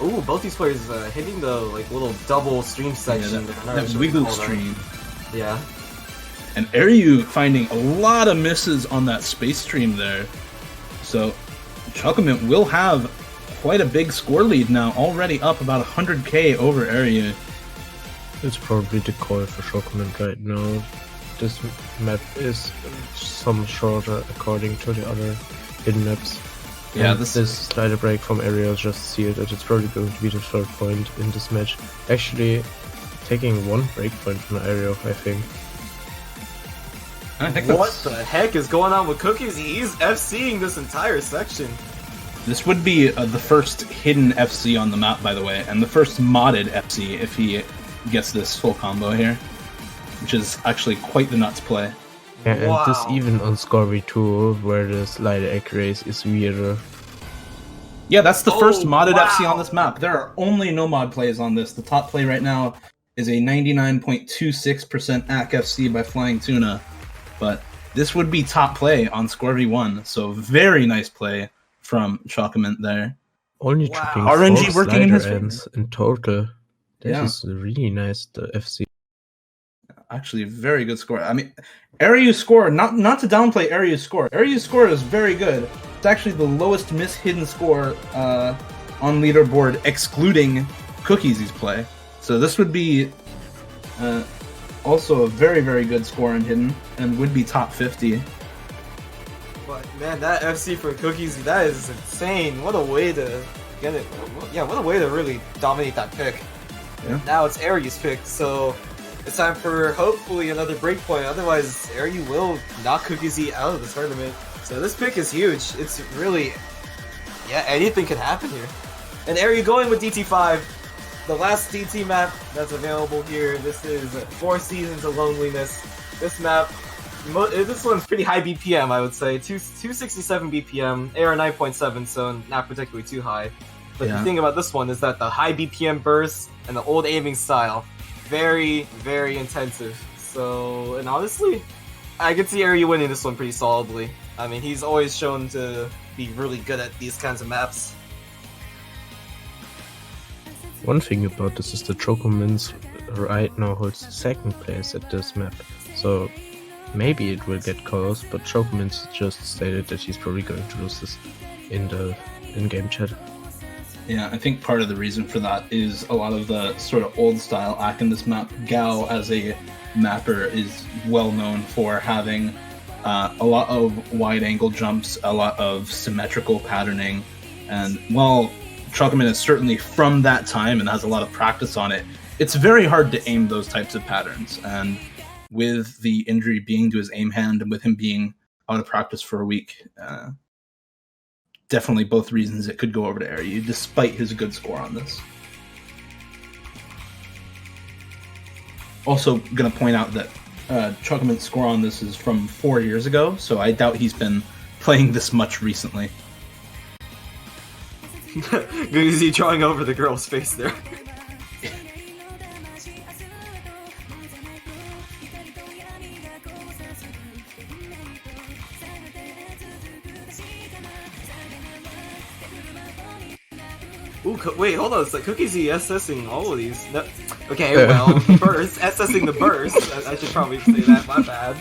Ooh, both these players hitting the like little double stream section. Yeah, that wiggle stream. Yeah. And Aireu finding a lot of misses on that space stream there. So, Chocolate will have quite a big score lead now, already up about 100k over Aireu. It's probably the call for Chocolate right now. This map is some shorter according to the other hidden maps. Yeah, and this slider break from Aireu just sealed it. It's probably going to be the third point in this match. Actually, taking one breakpoint from Aireu, I think. I think what the heck is going on with Cookiezi? He's FCing this entire section. This would be the first hidden FC on the map, by the way, and the first modded FC if he gets this full combo here, which is actually quite the nuts play. Yeah, and this even on RO32, where the slider accuracy is weirder. Yeah, that's the first modded FC on this map. There are only no mod plays on this. The top play right now is a 99.26% AC FC by Flying Tuna. But this would be top play on ScoreV1, so very nice play from Chocolate there. Only tripping RNG 4 working in his ends in total. That is really nice, the FC. Actually, very good score. I mean, Aireu's score, not to downplay Aireu's score. Aireu's score is very good. It's actually the lowest miss-hidden score on leaderboard, excluding Cookiezi's play. So this would be... also a very, very good score in Hidden, and would be top 50. But man, that FC for Cookiezi, that is insane. What a way to get it. Yeah, what a way to really dominate that pick. Yeah. Now it's Aireu's pick, so it's time for hopefully another breakpoint. Otherwise, Aireu will knock Cookiezi out of the tournament. So this pick is huge. It's really, yeah, anything could happen here. And Aireu going with DT5. The last DT map that's available here. This is 4 Seasons of Loneliness. This map, this one's pretty high BPM, I would say. 267 BPM, AR 9.7, so not particularly too high. But the thing about this one is that the high BPM bursts and the old aiming style, very, very intensive. So, and honestly, I could see Aireu winning this one pretty solidly. I mean, he's always shown to be really good at these kinds of maps. One thing about this is that Chocomins right now holds second place at this map, so maybe it will get close, but Chocomins just stated that he's probably going to lose this in the in-game chat. Yeah, I think part of the reason for that is a lot of the sort of old style ACK in this map. Gao as a mapper is well known for having a lot of wide angle jumps, a lot of symmetrical patterning, and while Chocolate is certainly from that time and has a lot of practice on it, it's very hard to aim those types of patterns. And with the injury being to his aim hand and with him being out of practice for a week, definitely both reasons it could go over to Aireu, despite his good score on this. Also going to point out that Chocolate's score on this is from 4 years ago, so I doubt he's been playing this much recently. Good to see drawing over the girl's face there. Ooh, wait, hold on. It's like Cookiezi SSing all of these. No. Okay, well, burst. SSing the burst. I should probably say that. My bad.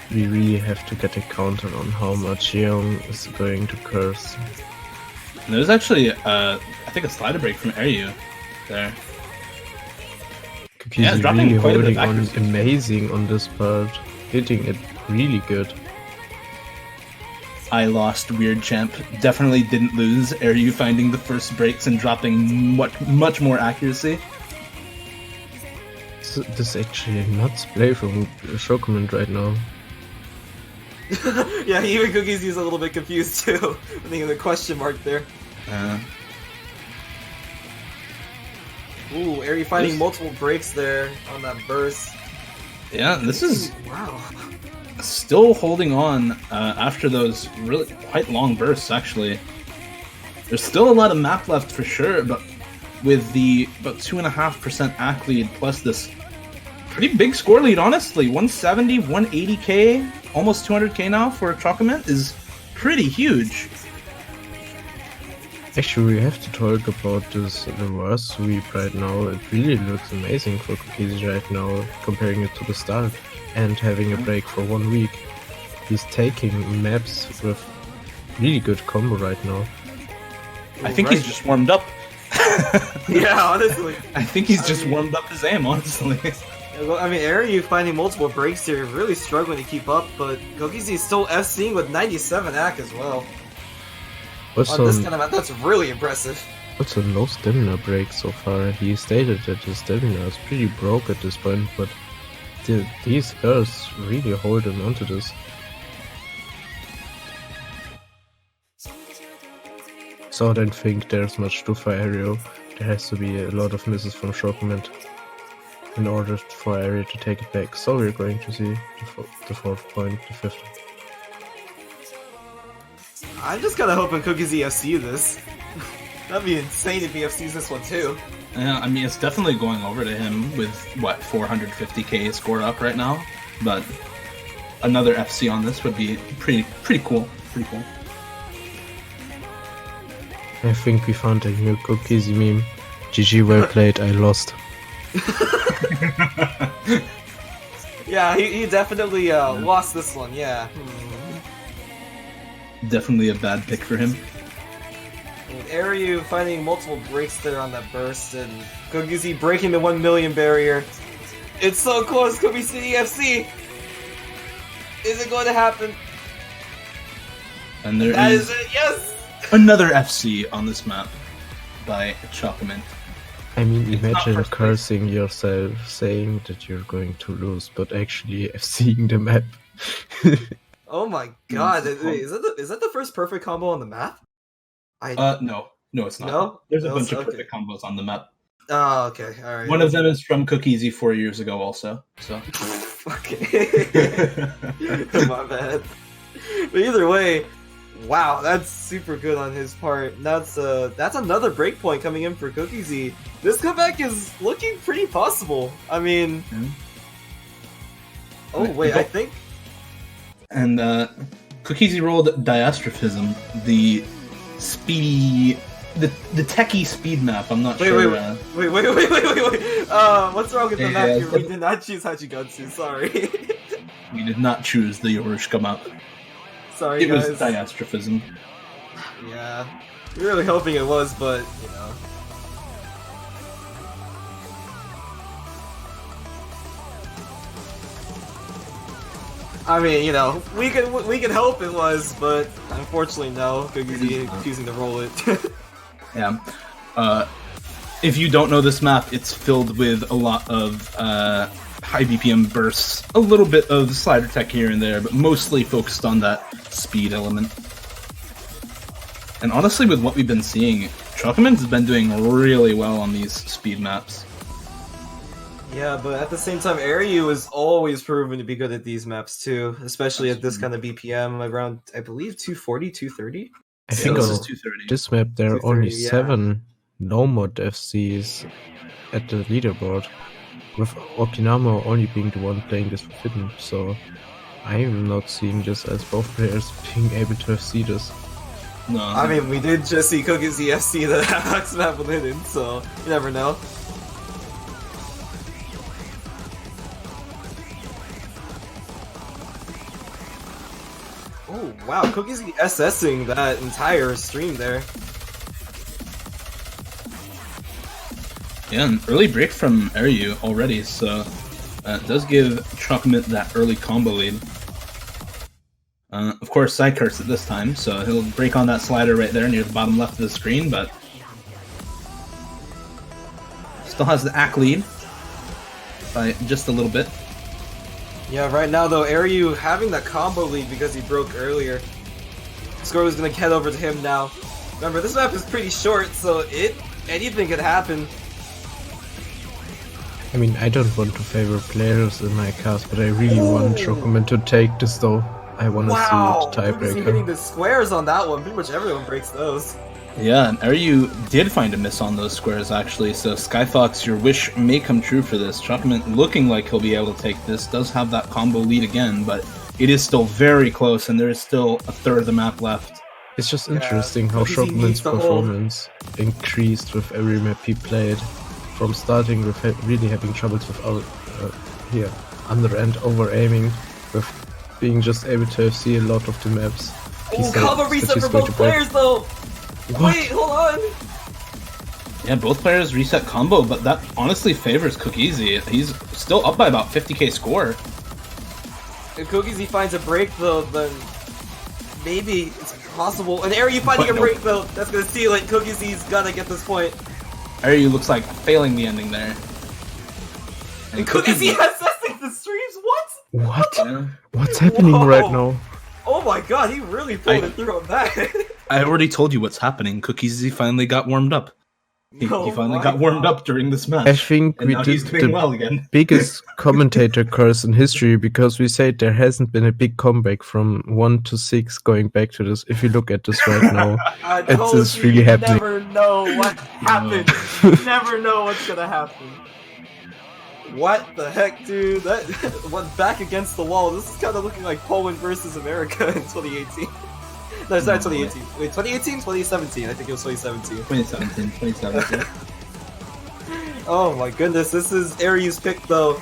We really have to get a counter on how much Young is going to curse. And there's actually, I think, a slider break from Aireu there. Cookiezi Yeah, it's dropping really quite a bit holding of on accuracy. amazing on this part, hitting it really good. I lost Weird Champ. Definitely didn't lose. Aireu finding the first breaks and dropping much more accuracy. This is actually a nuts play from Shokument right now. Yeah, even Cookiezi's a little bit confused too. I think the question mark there. Ooh, Aireu finding multiple breaks there on that burst. Yeah, this is Wow. still holding on after those really quite long bursts, actually. There's still a lot of map left for sure, but with the about 2.5% AC lead plus this pretty big score lead, honestly. 170, 180k, almost 200k now for Chocoment is pretty huge. Actually, we have to talk about this reverse sweep right now. It really looks amazing for Cookiezi right now, comparing it to the start and having a break for 1 week. He's taking maps with really good combo right now. I think he's just warmed up. Yeah, honestly. I think he's just warmed up his aim, honestly. I mean, Aireu finding multiple breaks here, really struggling to keep up, but Cookiezi is still FCing with 97 AC as well. On this kind of map, that's really impressive. Also no stamina break so far. He stated that his stamina is pretty broke at this point, but these girls really hold him onto this. So I don't think there's much to for Aireu. There has to be a lot of misses from Shokument in order for Aireu to take it back. So we're going to see the fourth point, the fifth. I'm just kind of hoping Cookiezi FC this. That'd be insane if he FCs this one too. Yeah, I mean, it's definitely going over to him with, what, 450k score up right now? But another FC on this would be pretty cool. Pretty cool. I think we found a new Cookiezi meme. GG, well played, I lost. Yeah, he definitely lost this one, yeah. Definitely a bad pick for him. And Aireu finding multiple breaks there on that burst, and Cookiezi breaking the 1 million barrier. It's so close, could we see the FC? Is it going to happen? And there That is is it, yes! another FC on this map by Chocoment. I mean, It's not imagine first place. cursing yourself, saying that you're going to lose, but actually seeing the map. Oh my god, it's wait, is that the first perfect combo on the map? No, it's not. No? There's a No, bunch of okay. perfect combos on the map. Oh, okay, alright. One of them is from Cookiezi 4 years ago, also. So. Okay. My bad. But either way, wow, that's super good on his part. That's another breakpoint coming in for Cookiezi. This comeback is looking pretty possible. I mean, oh wait, I think. And Cookiezi rolled Diastrophism, the speedy, the techie speed map. I'm not sure. Wait. What's wrong with the map here? We did not choose Hachigatsu. Sorry. We did not choose the Yorushka map. Sorry, It guys. was Diastrophism. Yeah, we were really hoping it was, but you know. I mean, you know, we can hope it was, but unfortunately, no. Cookiezi choosing to roll it. Yeah. If you don't know this map, it's filled with a lot of high BPM bursts, a little bit of slider tech here and there, but mostly focused on that speed element. And honestly, with what we've been seeing, Chocoment has been doing really well on these speed maps. Yeah, but at the same time, Aireu is always proven to be good at these maps too, especially at this kind of BPM, around, I believe, 240, 230? I think this on is 230. this map there are only 230, yeah. 7 no-mod FCs at the leaderboard, with Okinama only being the one playing this forbidden, so I am not seeing this as both players being able to FC this. No. I mean, we did just see Cookiezi FC the Hax map with Hidden, so you never know. Oh wow, Cookiezi SSing that entire stream there. Yeah, an early break from Aireu already, so it does give Chocolate that early combo lead. Of course, side curse at this time, so he'll break on that slider right there near the bottom left of the screen, but still has the AC lead by just a little bit. Yeah, right now though, Aireu having that combo lead because he broke earlier. Score was gonna head over to him now. Remember, this map is pretty short, so anything could happen. I mean, I don't want to favor players in my cast, but I really want Chocoman to take this though. I want to Wow! see the Cookiezi hitting tiebreaker. the squares on that one. Pretty much everyone breaks those. Yeah, and Aireu did find a miss on those squares actually, so Skyfox, your wish may come true for this. Chocolate looking like he'll be able to take this, does have that combo lead again, but it is still very close and there is still a third of the map left. It's just interesting how Cookiezi Chocoman's needs to hold. performance increased with every map he played. From starting with really having troubles with under and over aiming, with being just able to FC a lot of the maps. Oh, combo reset for both players though! What? Wait, hold on! Yeah, both players reset combo, but that honestly favors Cookiezi. He's still up by about 50k score. If Cookiezi finds a break though, then maybe it's possible. And Aireu finding But a no. break though, that's gonna seal it. Cookiezi's gotta get this point. Aireu looks like failing the ending there. And Cookiezi assessing the streams, what? What? Yeah. What's happening Whoa. right now? Oh my god, he really pulled it through on that. I already told you what's happening. Cookiezi finally got warmed up. He Oh finally my got warmed God. up during this match. I think and we now did he's doing the well again. biggest commentator curse in history because we said there hasn't been a big comeback from 1 to 6 going back to this. If you look at this right now, I it's told just you, really you happening. never know what happens. You never know what's gonna happen. What the heck, dude? That went back against the wall. This is kind of looking like Poland versus America in 2018. No, sorry, 2018. Wait, 2018? 2017. I think it was 2017. 2017. Oh my goodness, this is Aireu's pick though.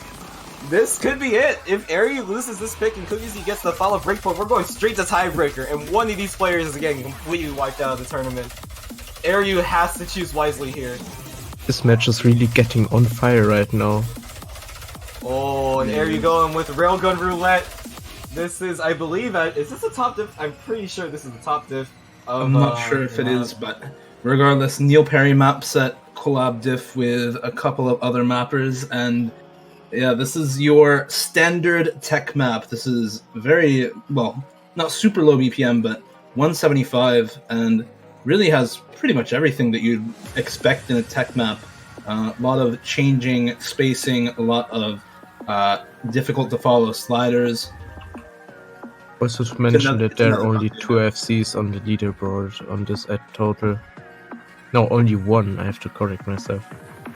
This could be it. If Aireu loses this pick and Cookiezi gets the follow breakpoint, we're going straight to tiebreaker, and one of these players is getting completely wiped out of the tournament. Aireu has to choose wisely here. This match is really getting on fire right now. Oh, and Aireu going with Railgun Roulette. This is, I believe, is this a top diff? I'm pretty sure this is the top diff. I'm not sure if it is, but regardless, Neil Perry map set collab diff with a couple of other mappers, and yeah, this is your standard tech map. This is very, well, not super low BPM, but 175, and really has pretty much everything that you'd expect in a tech map. A lot of changing spacing, a lot of difficult to follow sliders. Also to mention that there are only 2 FCs on the leaderboard on this at total. No, only 1, I have to correct myself.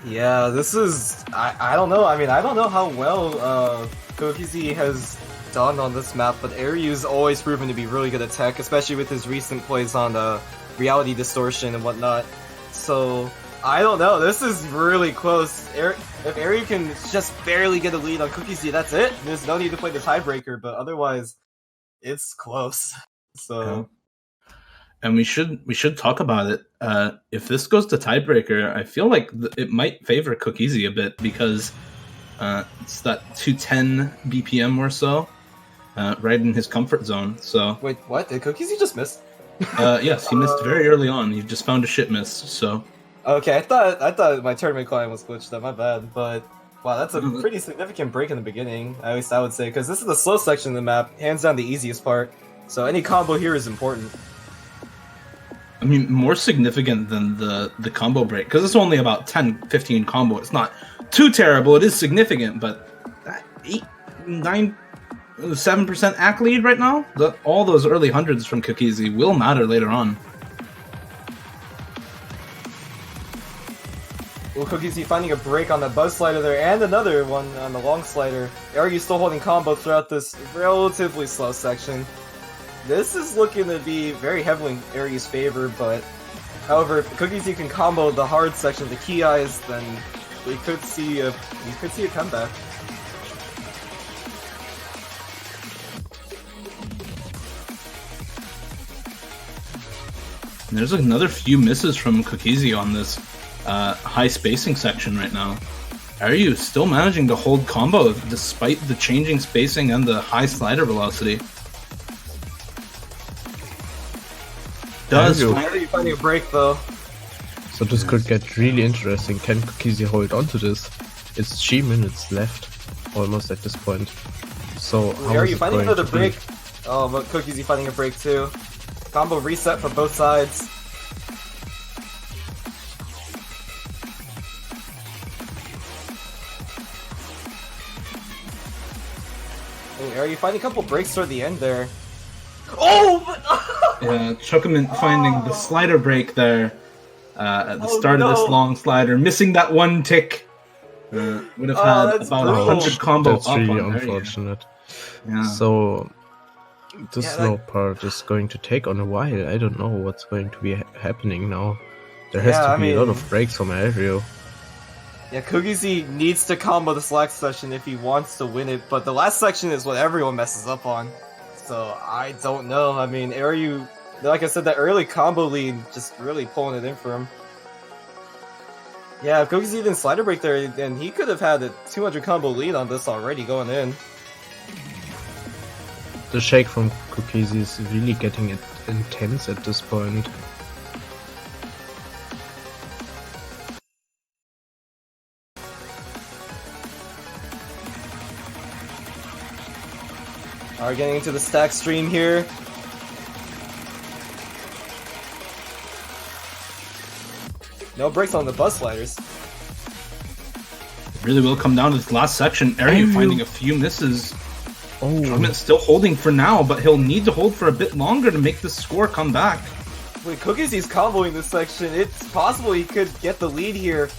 Yeah, this is, I don't know. I mean, I don't know how well Cookiezi has done on this map, but Aireu's always proven to be really good at tech, especially with his recent plays on reality distortion and whatnot. So, I don't know. This is really close. If Aireu can just barely get a lead on Cookiezi, that's it. There's no need to play the tiebreaker, but otherwise, it's close. So... Yeah. And we should talk about it. If this goes to tiebreaker, I feel like it might favor Cookiezi a bit because it's that 210 BPM or so, right in his comfort zone. So Wait, what? Did Cookiezi just miss? yes, he missed very early on. He just found a shit miss. So Okay, I thought my tournament client was glitched up. My bad, but wow, that's a pretty significant break in the beginning. At least I would say, because this is the slow section of the map, hands down the easiest part. So any combo here is important. I mean, more significant than the combo break, because it's only about 10-15 combo. It's not too terrible. It is significant, but that 8, 9, 7% AC lead right now, all those early hundreds from Cookiezi will matter later on. Well, Cookiezi finding a break on the buzz slider there, and another one on the long slider. Aireu still holding combo throughout this relatively slow section. This is looking to be very heavily in Aireu's favor, but however, if Cookiezi can combo the hard section, the key eyes, then we could see a comeback. There's another few misses from Cookiezi on this high spacing section right now. Aireu still managing to hold combo despite the changing spacing and the high slider velocity. Aireu finding a break though. So this could get really interesting. Can Cookiezi hold on to this? It's 3 minutes left, almost at this point. So how is Aireu it finding going another to be? break. Oh, but Cookiezi finding a break too. Combo reset for both sides. Oh, Aireu finding a couple breaks toward the end there. Oh! Yeah, Chocomint finding the slider break there at the start of this long slider, missing that one tick. Would have had that's about brutal. 100 combo That's up really on Aireu. unfortunate. Yeah. So this Yeah, slow part is going to take on a while. I don't know what's going to be happening now. There has Yeah, to I be a lot mean- of breaks from Aireu. Yeah, Cookiezi needs to combo this last section if he wants to win it, but the last section is what everyone messes up on. So, I don't know. I mean, Aireu, like I said, that early combo lead, just really pulling it in for him. Yeah, if Cookiezi didn't slider break there, then he could have had a 200 combo lead on this already going in. The shake from Cookiezi is really getting it intense at this point. Alright, getting into the stack stream here. No breaks on the bus sliders. Really will come down to this last section. Aireu finding a few misses. Oh, Chocoment's still holding for now, but he'll need to hold for a bit longer to make the score come back. Wait, Cookiezi's comboing this section. It's possible he could get the lead here.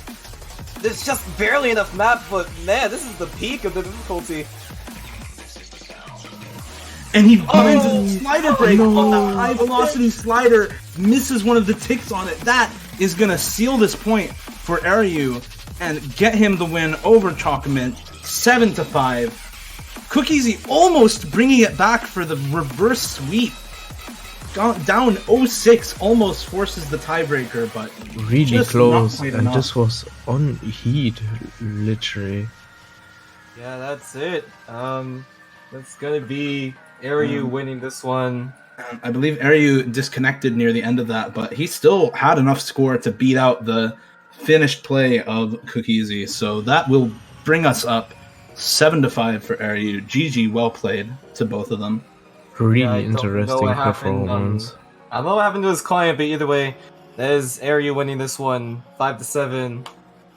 There's just barely enough map, but man, this is the peak of the difficulty. And he finds a slider break on the high velocity slider, misses one of the ticks on it. That is gonna seal this point for Aireu and get him the win over Chocoment, 7-5. Cookiezi almost bringing it back for the reverse sweep. Down 0-6, almost forces the tiebreaker, but really just close, not quite and enough. this was on heat, literally. Yeah, that's it. That's gonna be Aireu winning this one. I believe Aireu disconnected near the end of that, but he still had enough score to beat out the finished play of Cookiezi. So that will bring us up 7-5 for Aireu. GG, well played to both of them. Really Yeah, I don't know interesting what happened, performance. I don't know what happened to his client, but either way, that is Aireu winning this one, 5-7.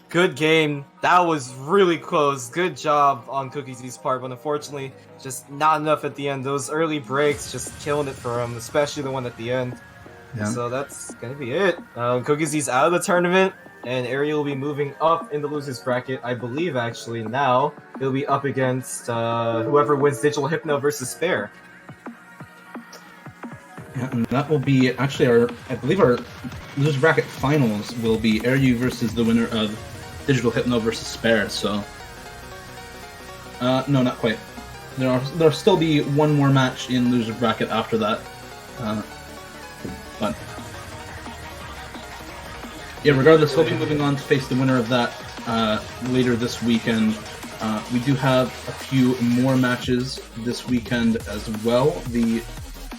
Good game. That was really close. Good job on Cookiezi's part, but unfortunately, just not enough at the end. Those early breaks just killing it for him, especially the one at the end. Yeah. So that's gonna be it. Cookiezi's out of the tournament, and Aireu will be moving up in the losers bracket. I believe actually now he'll be up against whoever wins Digital Hypno versus Spare. Yeah, and that will be actually I believe our losers bracket finals will be Aireu versus the winner of Digital Hypno versus Spare. So, no, not quite. There'll still be one more match in losers bracket after that. But yeah, regardless, he'll be moving on to face the winner of that later this weekend. We do have a few more matches this weekend as well. The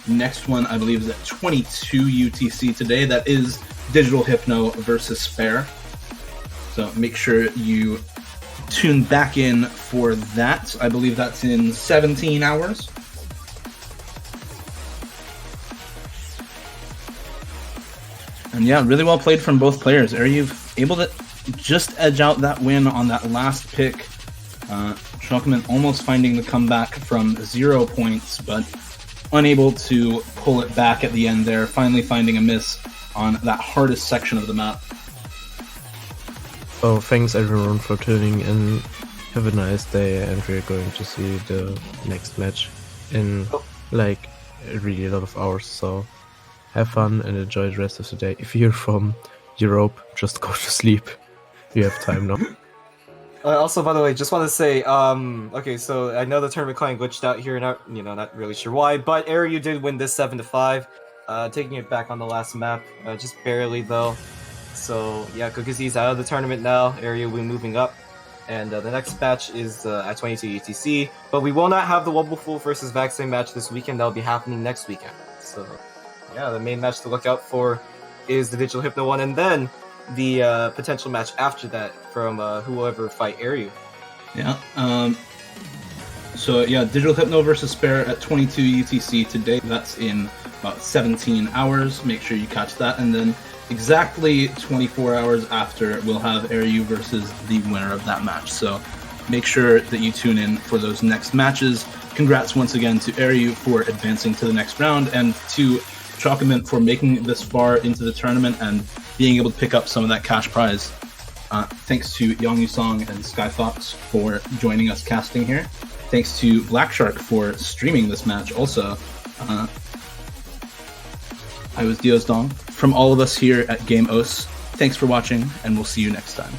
next one, I believe, is at 22 UTC today. That is Digital Hypno versus Spare. So make sure you tune back in for that. I believe that's in 17 hours. And yeah, really well played from both players. Aireu able to just edge out that win on that last pick. Chocoment almost finding the comeback from 0 points, but unable to pull it back at the end there, finally finding a miss on that hardest section of the map. Oh, thanks everyone for tuning in. Have a nice day, and we're going to see the next match in like really a lot of hours. So have fun and enjoy the rest of the day. If you're from Europe, just go to sleep. You have time now. Also, by the way, just want to say, okay, so I know the tournament client glitched out here, not really sure why, but Aireu did win this 7-5, taking it back on the last map, just barely though. So yeah, Cookiezi out of the tournament now. Aireu will be moving up, and the next match is at 22 UTC. But we will not have the Wobblefool versus Vaccine match this weekend. That'll be happening next weekend. So yeah, the main match to look out for is the Digital Hypno one, and then the potential match after that from whoever fight Aireu. Yeah. So yeah, Digital Hypno versus Spare at 22 UTC today. That's in about 17 hours. Make sure you catch that, and then exactly 24 hours after, we'll have Aireu versus the winner of that match. So make sure that you tune in for those next matches. Congrats once again to Aireu for advancing to the next round, and to Chocolate for making it this far into the tournament and being able to pick up some of that cash prize. Thanks to Yongyu Song and Skyfox for joining us casting here. Thanks to Black Shark for streaming this match also. I was Dios Dong. From all of us here at GameOsu, thanks for watching, and we'll see you next time.